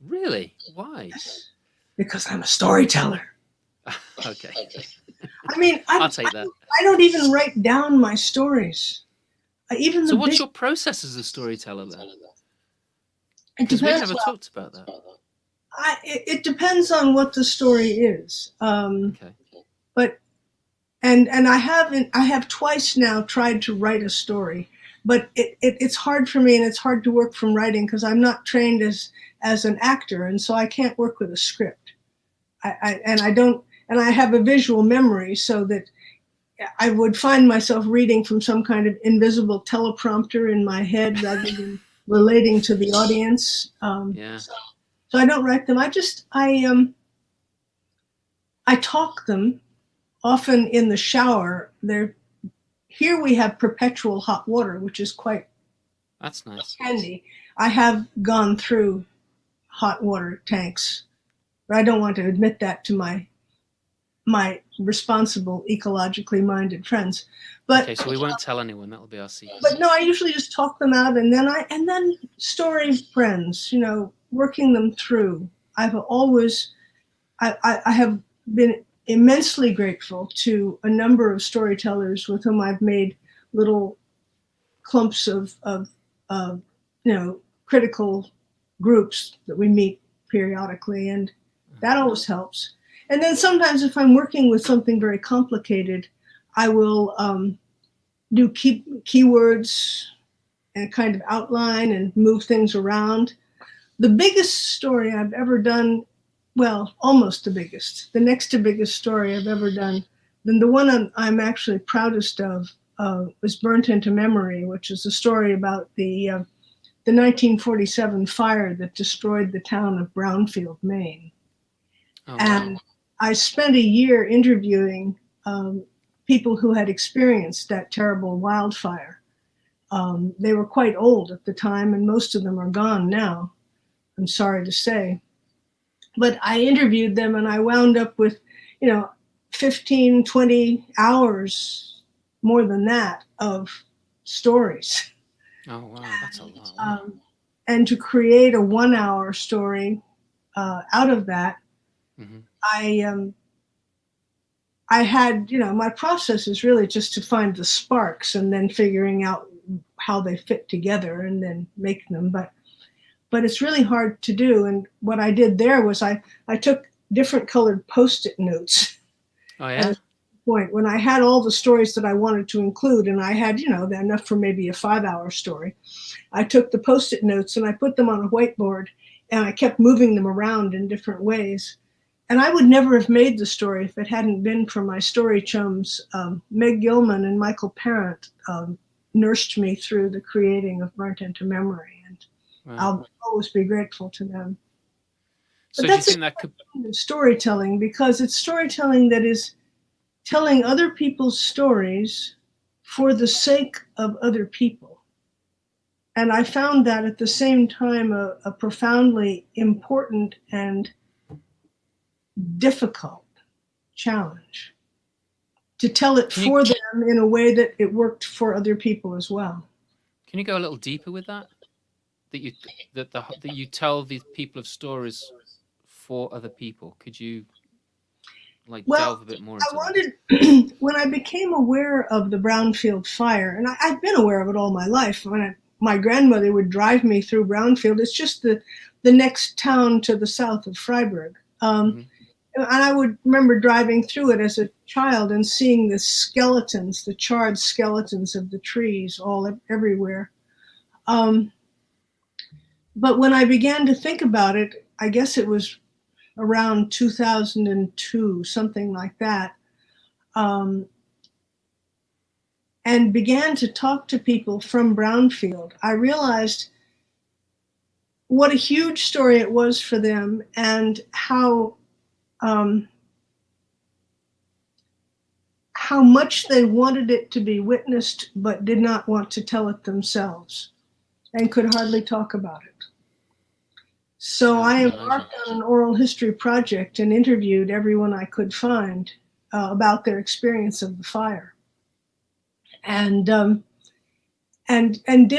Really? Why? Because I'm a storyteller. Okay. I mean, I'll take that. I don't even write down my stories. So what's your process as a storyteller then? Because we never talked about that. It depends on what the story is. Okay. But and I have twice now tried to write a story, but it's hard for me, and it's hard to work from writing because I'm not trained as an actor, and so I can't work with a script. I have a visual memory, so that I would find myself reading from some kind of invisible teleprompter in my head rather than relating to the audience. So I don't write them. I talk them, often in the shower. Here we have perpetual hot water, which is that's nice. Handy. I have gone through hot water tanks, but I don't want to admit that to my responsible, ecologically minded friends. But okay, so we won't tell anyone. That'll be our secret. But no, I usually just talk them out, and then story friends, working them through. I have been immensely grateful to a number of storytellers with whom I've made little clumps of critical groups that we meet periodically, and that always helps. And then sometimes if I'm working with something very complicated, I will do keywords and kind of outline and move things around. The biggest story I've ever done, well, almost the biggest, the next to biggest story I've ever done, then the one I'm actually proudest of was Burnt into Memory, which is a story about the 1947 fire that destroyed the town of Brownfield, Maine. Oh, wow. And I spent a year interviewing people who had experienced that terrible wildfire. They were quite old at the time, and most of them are gone now, I'm sorry to say. But I interviewed them, and I wound up with, 15, 20 hours, more than that, of stories. Oh, wow, that's a lot. And to create a 1-hour story out of that, mm-hmm. I had, my process is really just to find the sparks and then figuring out how they fit together and then make them. But but it's really hard to do. And what I did there was I took different colored Post-it notes Oh at yeah. a point when I had all the stories that I wanted to include, and I had, enough for maybe a 5-hour story. I took the Post-it notes and I put them on a whiteboard, and I kept moving them around in different ways. And I would never have made the story if it hadn't been for my story chums, Meg Gilman and Michael Parent, nursed me through the creating of Burnt into Memory, and Right. I'll always be grateful to them. So But do you that's think that could? storytelling, because it's storytelling that is telling other people's stories for the sake of other people. And I found that at the same time a profoundly important and difficult challenge to tell it Can you for them in a way that it worked for other people as well. can you go a little deeper with that? That you tell the people of stories for other people. Could you like Well, delve a bit more I into that? wanted, when I became aware of the Brownfield fire, and I've been aware of it all my life. My grandmother would drive me through Brownfield. It's just the next town to the south of Freiburg. Hmm. And I would remember driving through it as a child and seeing the skeletons, the charred skeletons of the trees all everywhere. Um, but when I began to think about it, I guess it was around 2002, something like that, um, and began to talk to people from Brownfield, I realized what a huge story it was for them, and um, how much they wanted it to be witnessed but did not want to tell it themselves and could hardly talk about it. So Yeah, I I can imagine. embarked on an oral history project and interviewed everyone I could find about their experience of the fire, and did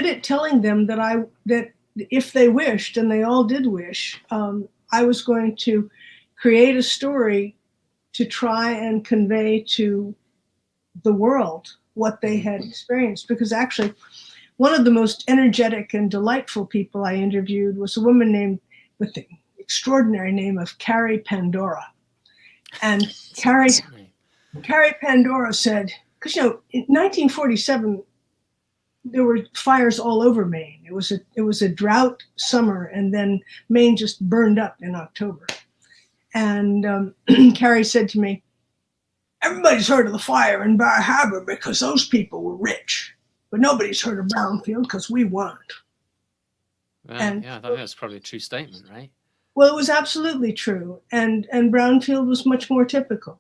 it telling them that if they wished, and they all did wish, I was going to create a story to try and convey to the world what they had experienced. Because actually, one of the most energetic and delightful people I interviewed was a woman named, with the extraordinary name of Carrie Pandora. And Carrie Pandora said, because in 1947 there were fires all over Maine. It was a drought summer, and then Maine just burned up in October. And Carrie said to me, "Everybody's heard of the fire in Bar Harbor because those people were rich, but nobody's heard of Brownfield because we weren't." Right. And Yeah, I think that's probably a true statement, right? well, it was absolutely true, and Brownfield was much more typical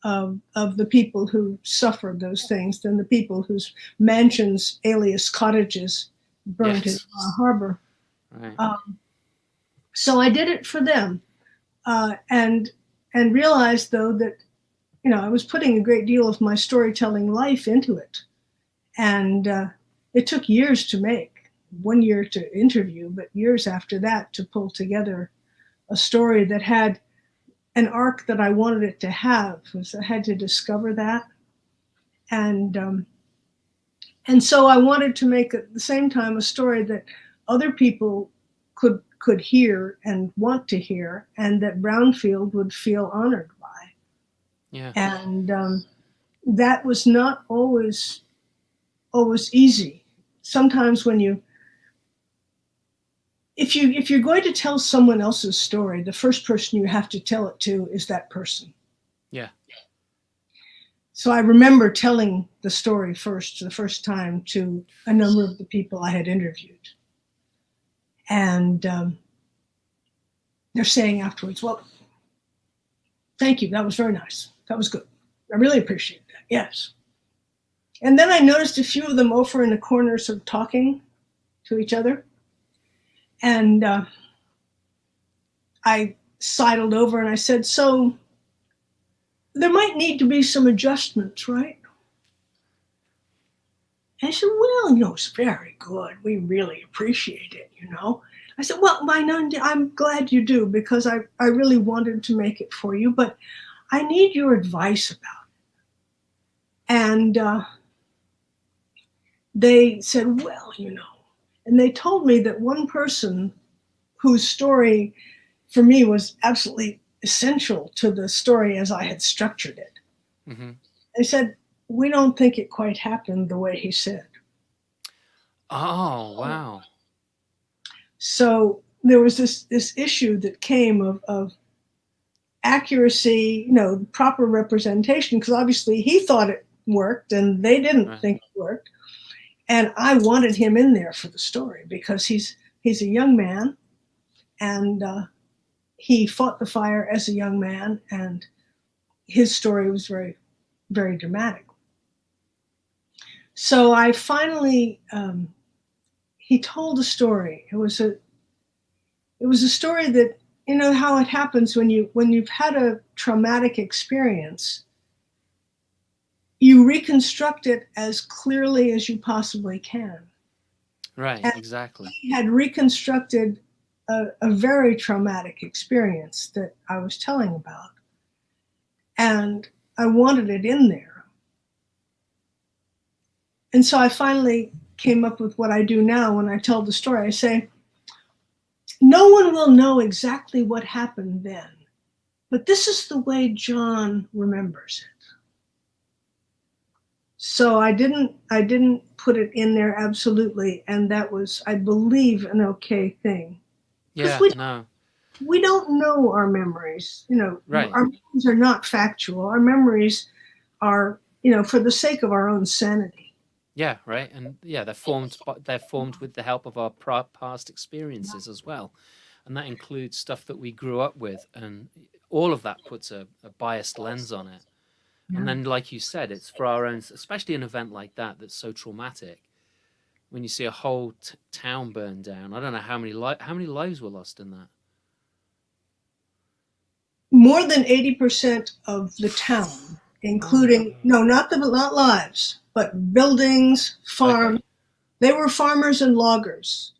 of the people who suffered those things than the people whose mansions, alias cottages, burned in Yes. Bar Harbor. Right. So I did it for them, and realized though that I was putting a great deal of my storytelling life into it, and it took years to make, 1 year to interview, but years after that to pull together a story that had an arc that I wanted it to have. Was I had to discover that, and so I wanted to make at the same time a story that other people could hear and want to hear, and that Brownfield would feel honored by. Yeah. And that was not always easy. Sometimes when if you're going to tell someone else's story, the first person you have to tell it to is that person. Yeah. So I remember telling the story the first time, to a number of the people I had interviewed, and they're saying afterwards, "Well, thank you. That was very nice. That was good. I really appreciate that. Yes." And then I noticed a few of them over in the corner, sort of talking to each other. And I sidled over and I said, "So there might need to be some adjustments, right?" And I said, "Well, it's very good. We really appreciate it, I said, "Well, I'm glad you do, because I really wanted to make it for you, but I need your advice about it." And they said, "Well, and they told me that one person whose story for me was absolutely essential to the story as I had structured it. Mm-hmm. They said, we don't think it quite happened the way he said. Oh, wow. So there was this issue that came of accuracy, proper representation, because obviously he thought it worked and they didn't Right. think it worked. And I wanted him in there for the story because he's a young man, and he fought the fire as a young man, and his story was very, very dramatic. So I finally, he told a story. It was a story that, how it happens when you've had a traumatic experience, you reconstruct it as clearly as you possibly can. Right, And exactly. he had reconstructed a very traumatic experience that I was telling about. And I wanted it in there. And so I finally came up with what I do now when I tell the story. I say, no one will know exactly what happened then, but this is the way John remembers it. So I didn't put it in there absolutely, and that was, I believe, an okay thing. Yeah, no. We don't know our memories. Right. Our memories are not factual. Our memories are, for the sake of our own sanity. Yeah, right. And yeah, they're formed with the help of our past experiences as well. And that includes stuff that we grew up with, and all of that puts a biased lens on it. Yeah. And then, like you said, it's for our own, especially an event like that that's so traumatic. When you see a whole town burn down, I don't know how many lives were lost in that. More than 80% of the town, including not lives, but buildings, farms. Okay. They were farmers and loggers.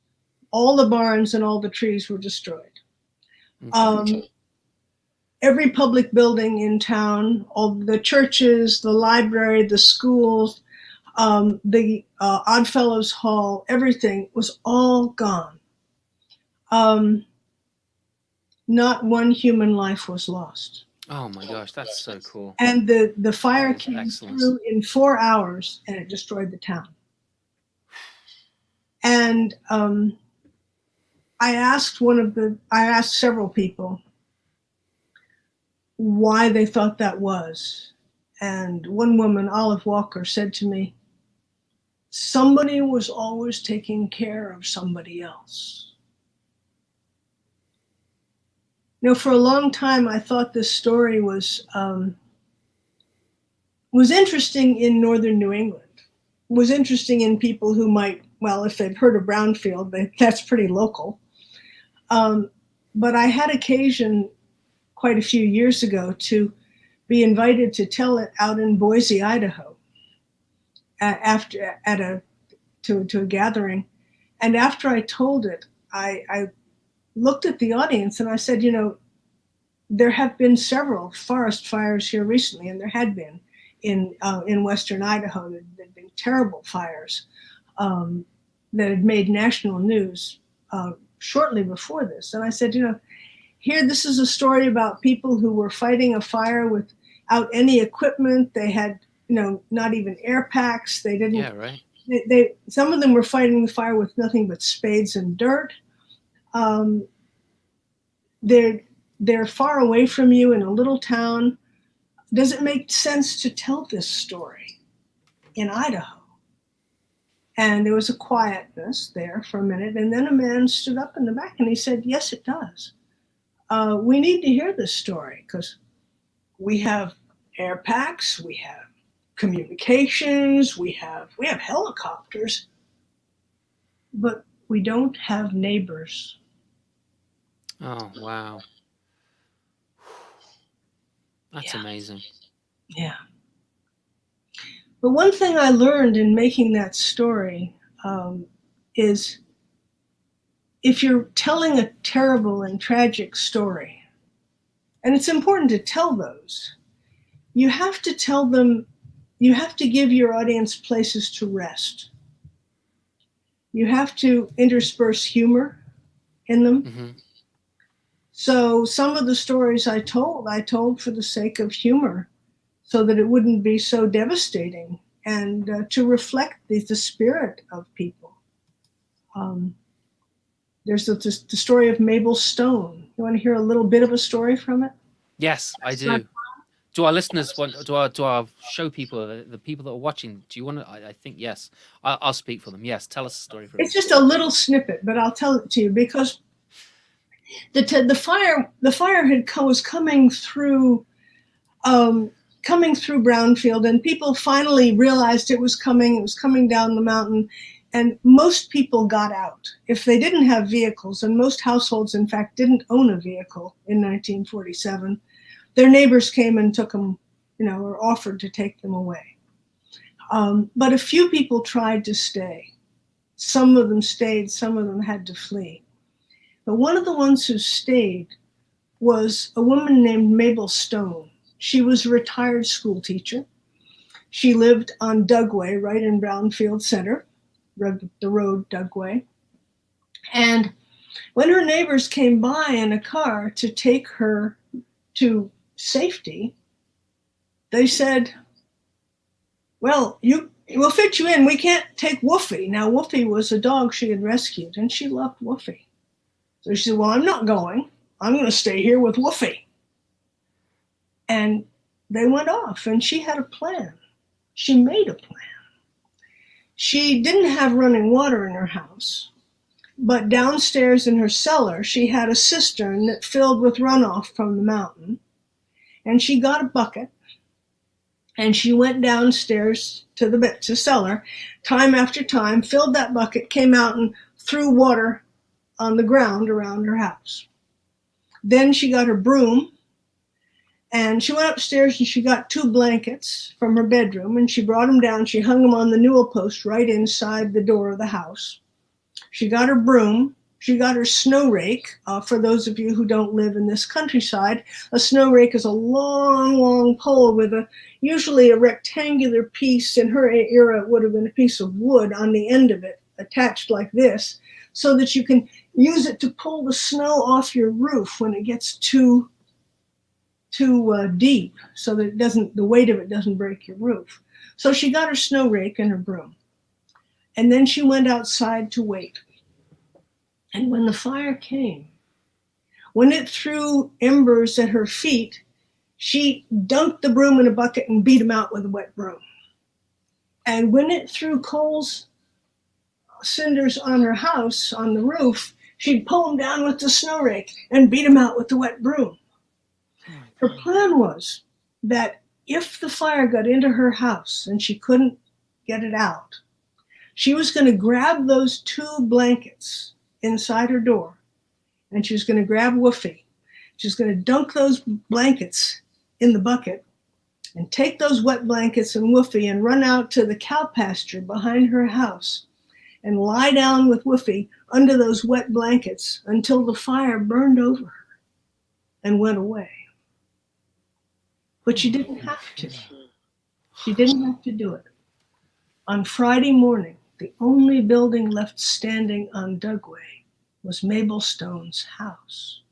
All the barns and all the trees were destroyed. Okay. Every public building in town, all the churches, the library, the schools, the Oddfellows Hall, everything was all gone. Not one human life was lost. Oh my gosh, that's so cool. And the fire came through in 4 hours, and it destroyed the town. And I asked several people why they thought that was. And one woman, Olive Walker, said to me, somebody was always taking care of somebody else. For a long time, I thought this story was interesting in northern New England. Was interesting in people who might, well, if they've heard of Brownfield, that's pretty local. But I had occasion quite a few years ago to be invited to tell it out in Boise, Idaho, to a gathering. And after I told it, I looked at the audience and I said, there have been several forest fires here recently, and there had been in western Idaho. There had been terrible fires that had made national news shortly before this. And I said, here, this is a story about people who were fighting a fire without any equipment. They had, not even air packs. They didn't. Yeah, right. Some of them were fighting the fire with nothing but spades and dirt. They're far away from you in a little town. Does it make sense to tell this story in Idaho? And there was a quietness there for a minute, and then a man stood up in the back and he said, yes, it does. We need to hear this story because we have air packs, we have communications, we have helicopters, but we don't have neighbors. Oh, wow. That's amazing. Yeah. But one thing I learned in making that story is if you're telling a terrible and tragic story, and it's important to tell those, you have to tell them, you have to give your audience places to rest. You have to intersperse humor in them. Mm-hmm. So some of the stories I told for the sake of humor, so that it wouldn't be so devastating, and to reflect the spirit of people. There's the story of Mabel Stone. You want to hear a little bit of a story from it? Yes, I do. Do our listeners want? Do our show people, the people that are watching? Do you want to? I think yes. I'll speak for them. Yes, tell us a story from It's it. just a little snippet, but I'll tell it to you because the fire was coming through Brownfield, and people finally realized it was coming. It was coming down the mountain, and most people got out if they didn't have vehicles. And most households, in fact, didn't own a vehicle in 1947. Their neighbors came and took them, or offered to take them away. But a few people tried to stay. Some of them stayed. Some of them had to flee. But one of the ones who stayed was a woman named Mabel Stone. She was a retired school teacher. She lived on Dugway, right in Brownfield Center, the road Dugway. And when her neighbors came by in a car to take her to safety, they said, well, we'll fit you in. We can't take Woofy. Now, Woofy was a dog she had rescued, and she loved Woofy. So she said, well, I'm not going. I'm going to stay here with Woofy. And they went off, and she had a plan. She made a plan. She didn't have running water in her house, but downstairs in her cellar, she had a cistern that filled with runoff from the mountain. And she got a bucket, and she went downstairs to the cellar, time after time, filled that bucket, came out and threw water on the ground around her house. Then she got her broom, and she went upstairs and she got 2 blankets from her bedroom, and she brought them down. She hung them on the newel post right inside the door of the house. She got her broom. She got her snow rake. For those of you who don't live in this countryside, a snow rake is a long, long pole with usually a rectangular piece. In her era, it would have been a piece of wood on the end of it, attached like this, so that you can use it to pull the snow off your roof when it gets too deep, so that the weight of it doesn't break your roof. So she got her snow rake and her broom. And then she went outside to wait. And when the fire came, when it threw embers at her feet, she dunked the broom in a bucket and beat them out with a wet broom. And when it threw cinders on her house, on the roof, she'd pull them down with the snow rake and beat them out with the wet broom. Her plan was that if the fire got into her house and she couldn't get it out, she was going to grab those 2 blankets inside her door, and she was going to grab Woofy. She was going to dunk those blankets in the bucket and take those wet blankets and Woofy and run out to the cow pasture behind her house and lie down with Woofy under those wet blankets until the fire burned over her and went away. But she didn't have to. She didn't have to do it. On Friday morning, the only building left standing on Dugway was Mabel Stone's house.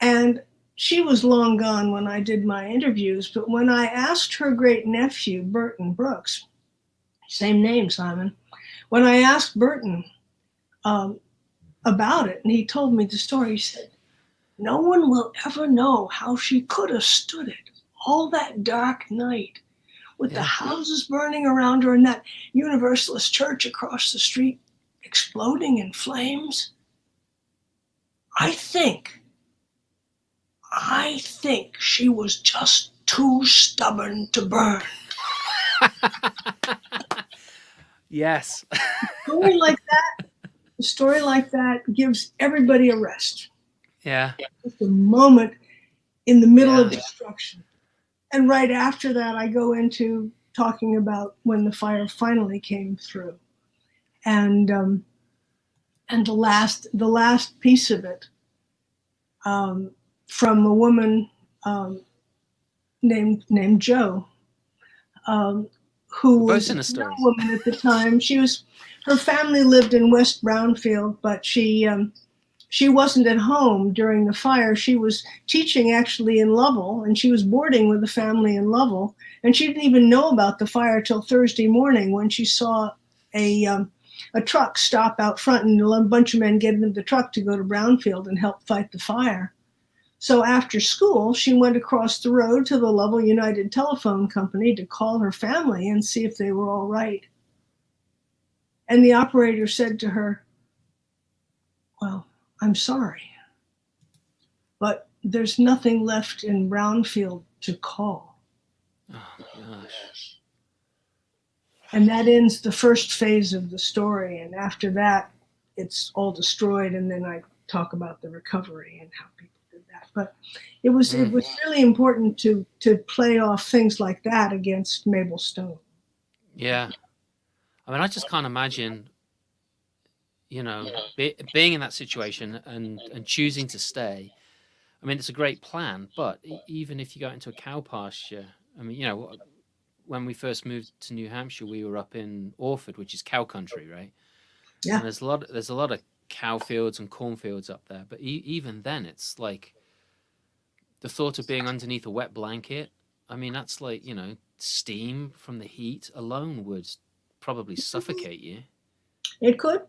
And she was long gone when I did my interviews, but when I asked her great nephew, Burton Brooks, same name, Simon, when I asked Burton about it, and he told me the story, he said, no one will ever know how she could have stood it all that dark night with the houses burning around her and that Universalist church across the street exploding in flames. I think she was just too stubborn to burn. Yes. A story like that gives everybody a rest. Yeah. Just a moment in the middle of destruction. And right after that, I go into talking about when the fire finally came through. And the last piece of it, from a woman named Jo, who We're both was a sinister young stories. woman at the time. Her family lived in West Brownfield, but she wasn't at home during the fire. She was teaching actually in Lovell, and she was boarding with a family in Lovell. And she didn't even know about the fire till Thursday morning when she saw a truck stop out front and a bunch of men get into the truck to go to Brownfield and help fight the fire. So after school, she went across the road to the Lovell United Telephone Company to call her family and see if they were all right. And the operator said to her, "Well, I'm sorry, but there's nothing left in Brownfield to call." Oh gosh. And that ends the first phase of the story. And after that, it's all destroyed. And then I talk about the recovery and how people did that. But it was really important to play off things like that against Mabel Stone. Yeah. I mean, I just can't imagine, being in that situation and choosing to stay. I mean, it's a great plan, but even if you go into a cow pasture, I mean, when we first moved to New Hampshire, we were up in Orford, which is cow country, right? Yeah. And there's a lot of cow fields and cornfields up there. But even then, it's like the thought of being underneath a wet blanket. I mean, that's like, steam from the heat alone would probably suffocate you. It could.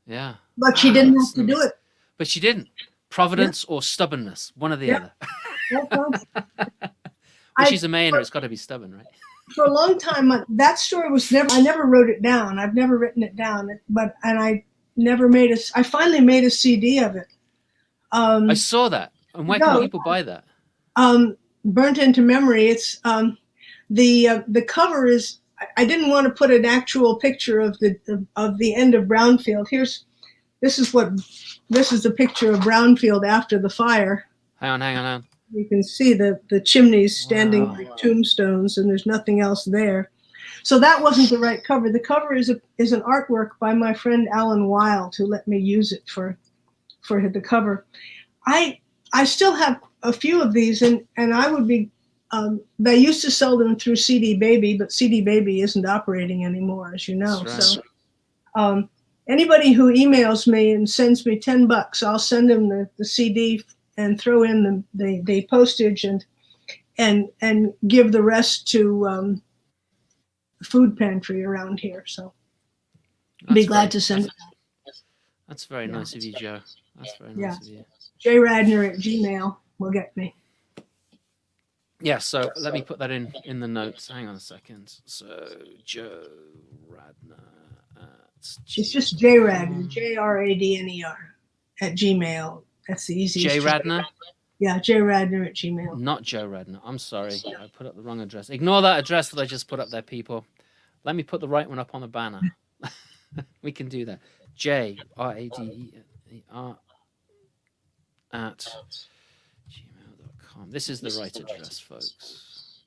Yeah. But she didn't have to That's do it. But she didn't. Providence or stubbornness, one or the other. Well, she's a Mainer. It's got to be stubborn, right? For a long time, that story was I never wrote it down. I've never written it down, I never made I finally made a CD of it. I saw that. And where can people buy that? Burnt into memory. It's the cover is. I didn't want to put an actual picture of the end of Brownfield. This is the picture of Brownfield after the fire. Hang on. You can see the chimneys standing like tombstones, and there's nothing else there. So that wasn't the right cover. The cover is an artwork by my friend Alan Wilde, who let me use it for the cover. I still have a few of these, and I would be. They used to sell them through CD Baby, but CD Baby isn't operating anymore, as you know. That's right. So anybody who emails me and sends me $10, I'll send them the CD and throw in the postage and give the rest to the food pantry around here. So be glad to send it. That's very nice of you, Jo. That's very nice of you. JRadner@gmail will get me. Yeah, so let me put that in the notes. Hang on a second. So Jo Radner. It's just J Radner, JRADNER @gmail. That's the easiest. J Radner? Yeah, JRadner@gmail. Not Jo Radner. I'm sorry. I put up the wrong address. Ignore that address that I just put up there, people. Let me put the right one up on the banner. We can do that. JRADNER @gmail.com. This is the right address, folks.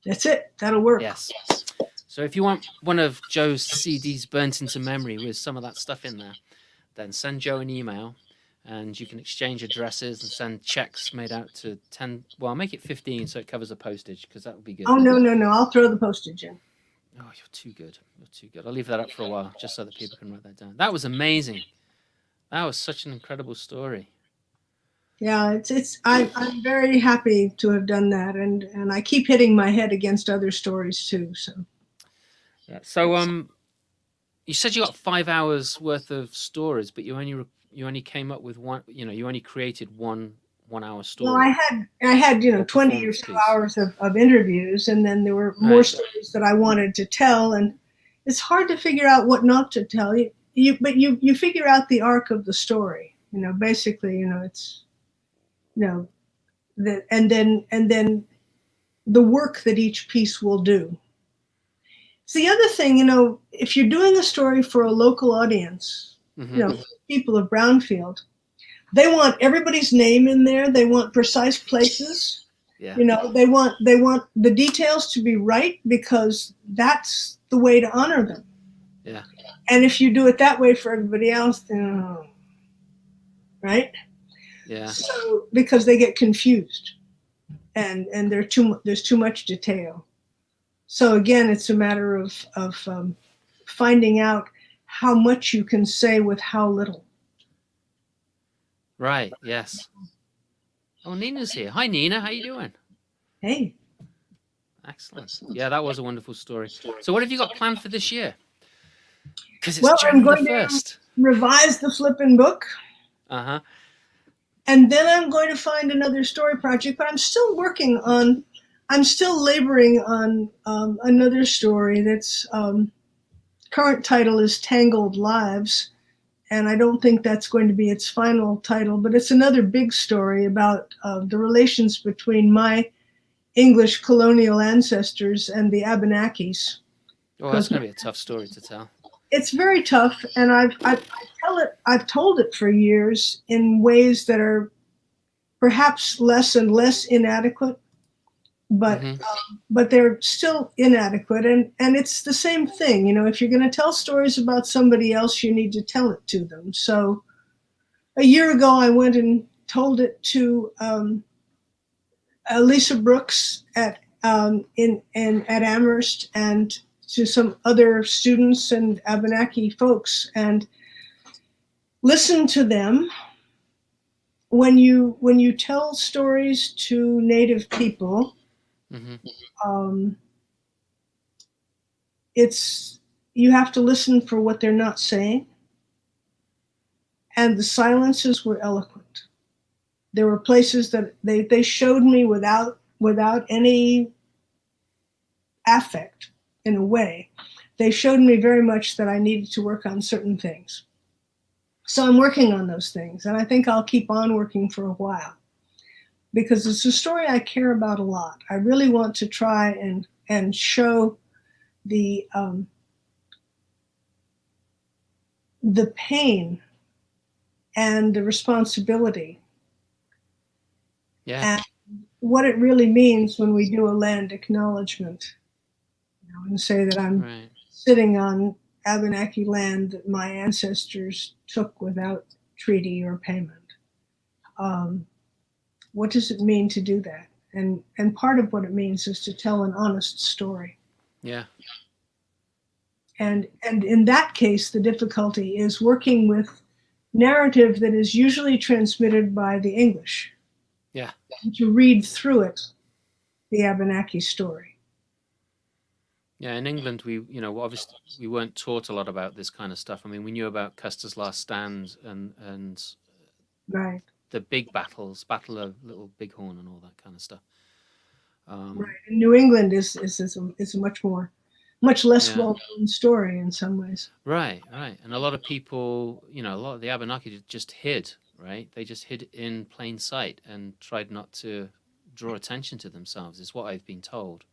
That's it. That'll work. Yes. So if you want one of Jo's CDs burnt into memory with some of that stuff in there, then send Jo an email and you can exchange addresses and send checks made out to 10. Well, I'll make it 15 so it covers the postage because that would be good. Oh, no. I'll throw the postage in. Oh, you're too good. You're too good. I'll leave that up for a while just so that people can write that down. That was amazing. That was such an incredible story. Yeah, I'm very happy to have done that, and I keep hitting my head against other stories too. So, yeah. So you said you got 5 hours worth of stories, but you only came up with one. You only created one 1 hour story. Well, I had 20 or so hours of interviews, and then there were more stories that I wanted to tell, and it's hard to figure out what not to tell. But you figure out the arc of the story. Basically, it's. And then the work that each piece will do. So the other thing, if you're doing a story for a local audience, people of Brownfield, they want everybody's name in there. They want precise places. Yeah. They want the details to be right because that's the way to honor them. Yeah. And if you do it that way for everybody else, then, right? Yeah. So because they get confused, and there's too much detail. So again, it's a matter of finding out how much you can say with how little. Right. Yes. Oh, Nina's here. Hi, Nina. How you doing? Hey. Excellent. Yeah, that was a wonderful story. So, what have you got planned for this year? Because it's Well, I'm January the going to 1st. revise the flippin' book, Uh huh. and then I'm going to find another story project. But I'm still laboring on another story that's current title is Tangled Lives, and I don't think that's going to be its final title. But it's another big story about the relations between my English colonial ancestors and the Abenakis. Oh, that's Because going to be a tough story to tell. it's very tough, and I've told it for years in ways that are perhaps less and less inadequate, but Mm-hmm. but they're still inadequate, and it's the same thing. If you're going to tell stories about somebody else, you need to tell it to them. So a year ago, I went and told it to Lisa Brooks at Amherst, and to some other students and Abenaki folks, and listen to them. When you tell stories to Native people, Mm-hmm. um, it's you have to listen for what they're not saying, and the silences were eloquent. There were places that they showed me without any affect, in a way. They showed me very much that I needed to work on certain things. So I'm working on those things, and I think I'll keep on working for a while because it's a story I care about a lot. I really want to try and show the the pain and the responsibility Yeah. and what it really means when we do a land acknowledgement, and say that I'm Right. sitting on Abenaki land that my ancestors took without treaty or payment. Um, what does it mean to do that? And part of what it means is to tell an honest story. Yeah. And in that case, the difficulty is working with narrative that is usually transmitted by the English, Yeah. and to read through it the Abenaki story. Yeah. In England, obviously we weren't taught a lot about this kind of stuff. I mean, we knew about Custer's Last Stand and Right. the big battles, Battle of Little Bighorn, and all that kind of stuff. Right. And New England is a much less Yeah. well known story in some ways. Right, right. And a lot of people, a lot of the Abenaki just hid, right? They just hid in plain sight and tried not to draw attention to themselves, is what I've been told.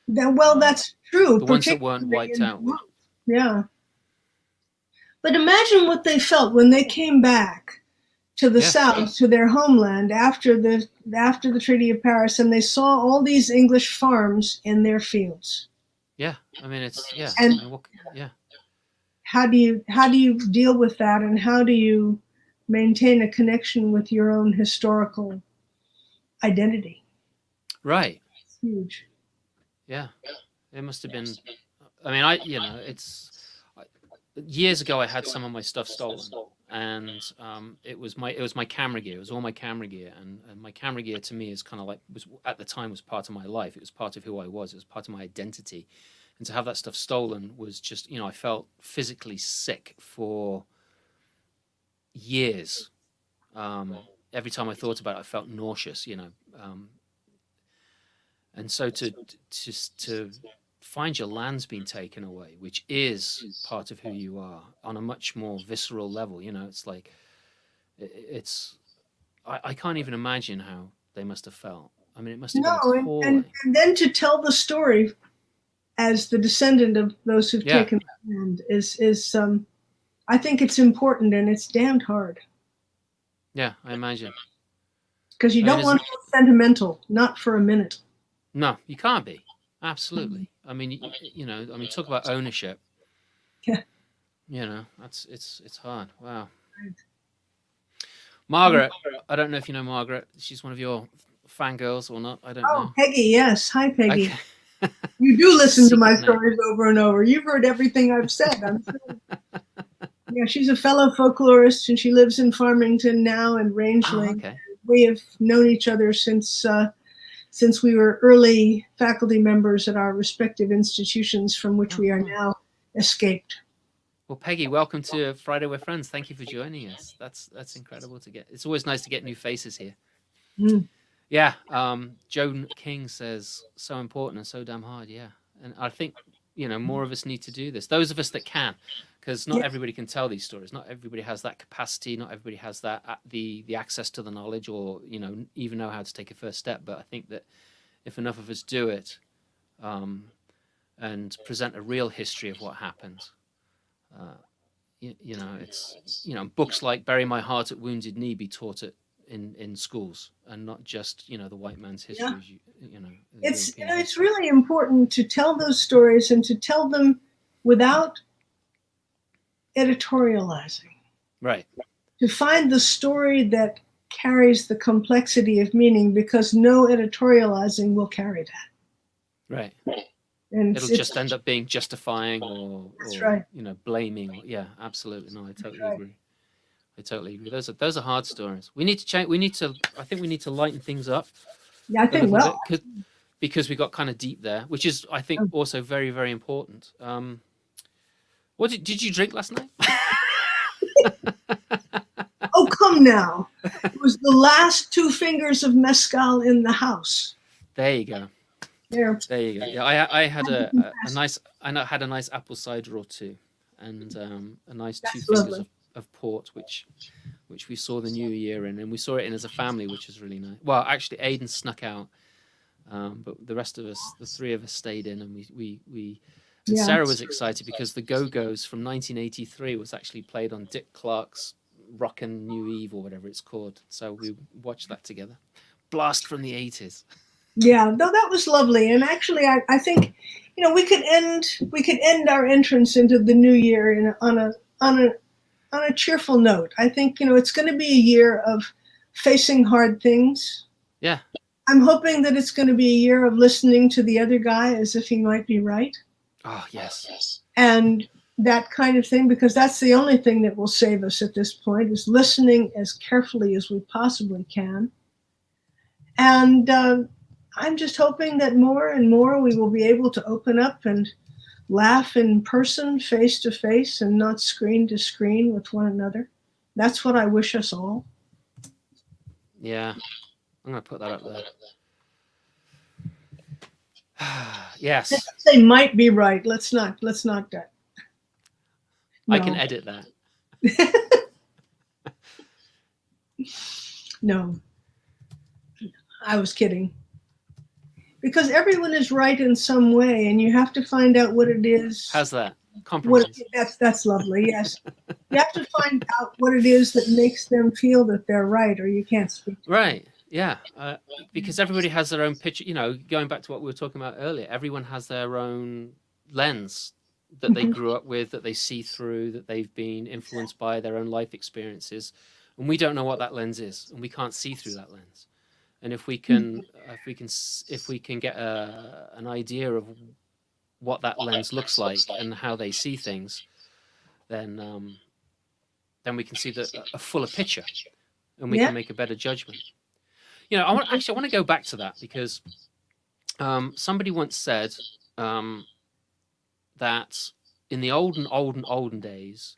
Well, that's true, The ones that weren't particularly wiped in out. Vermont. Yeah. But imagine what they felt when they came back to the Yeah, South, to their homeland after the Treaty of Paris, and they saw all these English farms in their fields. yeah. I mean, it's, yeah. And I mean, yeah. how do you deal with that, and how do you maintain a connection with your own historical identity? Right. It's huge. Yeah. It must have been, I mean, years ago I had some of my stuff stolen. And it was my camera gear. It was all my camera gear, and my camera gear to me is kind of like, was at the time, was part of my life. It was part of who I was. It was part of my identity. And to have that stuff stolen was just, I felt physically sick for years. Every time I thought about it, I felt nauseous. And so to find your land's been taken away, which is part of who you are on a much more visceral level. It's like it's I can't even imagine how they must have felt. I mean, it must have No, been and appalling. then to tell the story as the descendant of those who've Yeah, taken the land is I think it's important, and it's damned hard yeah, I imagine. because you I mean, don't want to be sentimental, not for a minute. no, you can't be. Absolutely. I mean, I mean, talk about ownership. Yeah. It's hard. Wow. Margaret, I don't know if you know Margaret. She's one of your fangirls or not. I don't Oh, know. Peggy, yes. Hi, Peggy. Okay. You do listen to my Secret name. stories over and over. You've heard everything I've said, I'm sure. Yeah, she's a fellow folklorist, and she lives in Farmington now and Rangeling. Oh, okay. We have known each other since we were early faculty members at our respective institutions from which we are now escaped. Well, Peggy, welcome to Friday with Friends. Thank you for joining us. That's incredible to get. It's always nice to get new faces here. Mm. Yeah. Joan King says so important and so damn hard. Yeah, and I think more of us need to do this. Those of us that can, because not everybody can tell these stories. Not everybody has that capacity. Not everybody has that the access to the knowledge, or even know how to take a first step. But I think that if enough of us do it, and present a real history of what happened, it's books like "Bury My Heart at Wounded Knee" be taught in schools, and not just the white man's history. Yeah. It's really important to tell those stories and to tell them without editorializing. Right. To find the story that carries the complexity of meaning, because no editorializing will carry that. Right. And it'll just end up being justifying or right. Blaming. Yeah, absolutely. No, I totally agree. I totally agree. Those are hard stories. We need to change. I think we need to lighten things up. Yeah, I think because we got kind of deep there, which is, I think, also very, very important. What did you drink last night? Oh, come now! It was the last 2 fingers of mezcal in the house. There you go. There you go. Yeah, I had a nice apple cider or two, and a nice 2 fingers of port, which we saw the new year in, and we saw it in as a family, which was really nice. Well, actually, Aiden snuck out, but the rest of us, the 3 of us, stayed in, and we Sarah was excited because the Go-Go's from 1983 was actually played on Dick Clark's Rockin' New Eve, or whatever it's called. So we watched that together. Blast from the 80s. Yeah, no, that was lovely. And actually, I think, we could end our entrance into the new year on a cheerful note. I think, it's going to be a year of facing hard things. Yeah. I'm hoping that it's going to be a year of listening to the other guy as if he might be right. Oh, yes. And that kind of thing, because that's the only thing that will save us at this point, is listening as carefully as we possibly can. And I'm just hoping that more and more we will be able to open up and laugh in person, face to face, and not screen to screen with one another. That's what I wish us all. Yeah, I'm going to put that up there. Yes. They might be right. Let's not that. No. I can edit that. No, I was kidding. Because everyone is right in some way, and you have to find out what it is. How's that? Compromise. That's lovely. Yes, you have to find out what it is that makes them feel that they're right, or you can't speak. Right. Yeah. Because everybody has their own picture. Going back to what we were talking about earlier, everyone has their own lens that they grew up with, that they see through, that they've been influenced by their own life experiences, and we don't know what that lens is, and we can't see through that lens. And if we can get an idea of what that lens looks like and how they see things, then we can see a fuller picture, and we can make a better judgment. I want to go back to that, because somebody once said that in the olden days,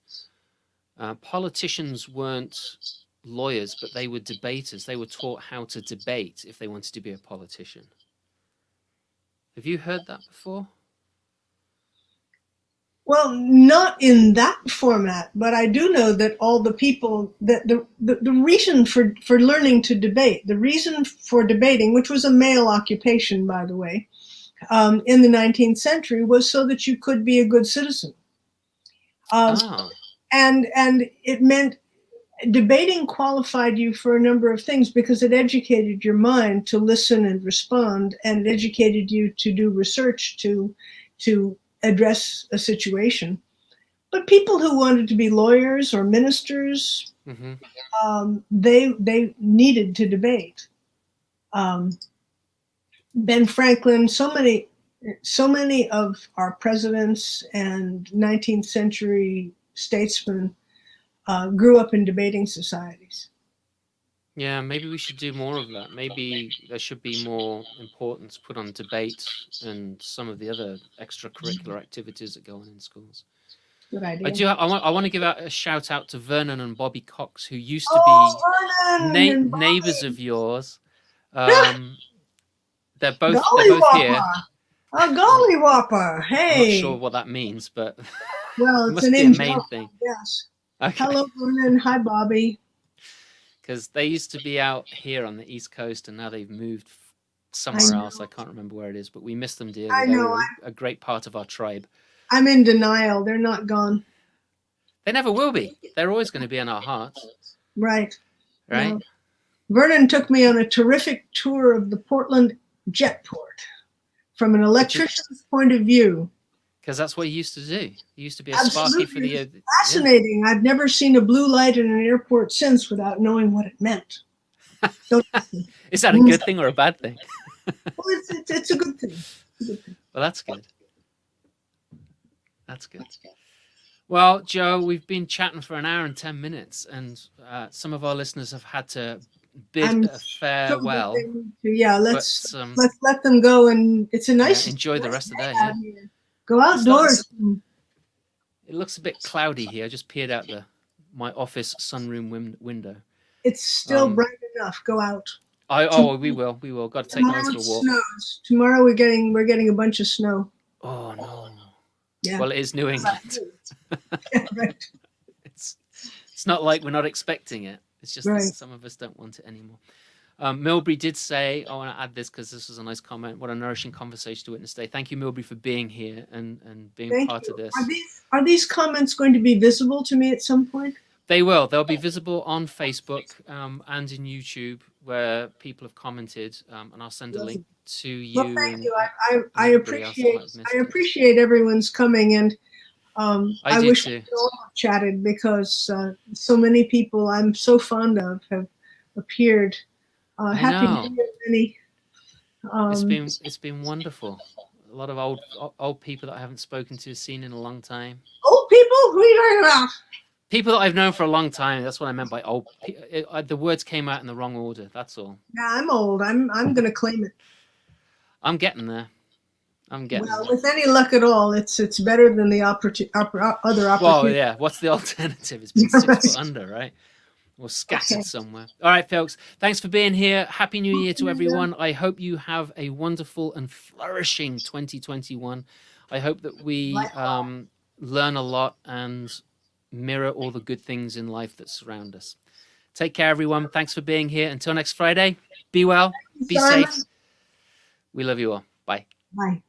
politicians weren't lawyers, but they were debaters. They were taught how to debate if they wanted to be a politician. Have you heard that before? Well, not in that format, but I do know that all the people, that the reason for learning to debate, the reason for debating, which was a male occupation, by the way, in the 19th century, was so that you could be a good citizen. And it meant debating qualified you for a number of things, because it educated your mind to listen and respond, and it educated you to do research to address a situation. But people who wanted to be lawyers or ministers, they needed to debate. Ben Franklin, so many So many of our presidents and 19th century statesmen grew up in debating societies. Yeah, maybe we should do more of that. Maybe there should be more importance put on debate and some of the other extracurricular activities that go on in schools. Good I idea. do. I want to give out a shout out to Vernon and Bobby Cox, who used to be Oh, Vernon and neighbors of Bobby. yours. Um, they're Golly both here. Whopper. A golly whopper. I'm not sure Hey. what that means, but Well, it it's must an be a in main joke, thing. yes. Okay. Hello, Vernon. Hi, Bobby. Because they used to be out here on the East Coast, and now they've moved somewhere else. I can't remember where it is, but we miss them dearly. I They know. were a great part of our tribe. I'm in denial. They're not gone. They never will be. They're always going to be in our hearts. Right. Right? Vernon took me on a terrific tour of the Portland Jetport from an electrician's point of view. Because that's what he used to do. He used to be a Absolutely. sparky for the... Fascinating. Yeah. I've never seen a blue light in an airport since without knowing what it meant. Is that a good thing or a bad thing? Well, it's a good thing. Well, that's good. That's good. Well, Jo, we've been chatting for an hour and 10 minutes, and some of our listeners have had to bid a farewell. Yeah, let's let them go, and it's a nice enjoy the rest of the day. Yeah. Go outdoors. It looks a bit cloudy here. I just peered out my office sunroom window. It's still bright enough. Go out. We will. Got to take my for a walk. Snows. Tomorrow we're getting a bunch of snow. Oh no. Yeah. Well, it is New England. Yeah, right. It's not like we're not expecting it. It's just that some of us don't want it anymore. Milbury did say, I want to add this because this was a nice comment. What a nourishing conversation to witness today. Thank you, Milbury, for being here and being part of this. Are these comments going to be visible to me at some point? They will. They'll be visible on Facebook and in YouTube where people have commented, and I'll send a link to you. Well, thank you. I appreciate everyone's coming, and I wish we all chatted because so many people I'm so fond of have appeared. Happy New Year, Vinny. It's been wonderful. A lot of old people that I haven't spoken to, seen in a long time. Old people? Who are you talking about? People that I've known for a long time. That's what I meant by old. The words came out in the wrong order. That's all. Yeah, I'm old. I'm going to claim it. I'm getting there. Well, with any luck at all, it's better than the other opportunity. Well, yeah. What's the alternative? It's been 6 foot under, right? Or scattered somewhere. All right, folks. Thanks for being here. Happy New Year to everyone. I hope you have a wonderful and flourishing 2021. I hope that we learn a lot and mirror all the good things in life that surround us. Take care, everyone. Thanks for being here. Until next Friday, be well, be safe. We love you all. Bye. Bye.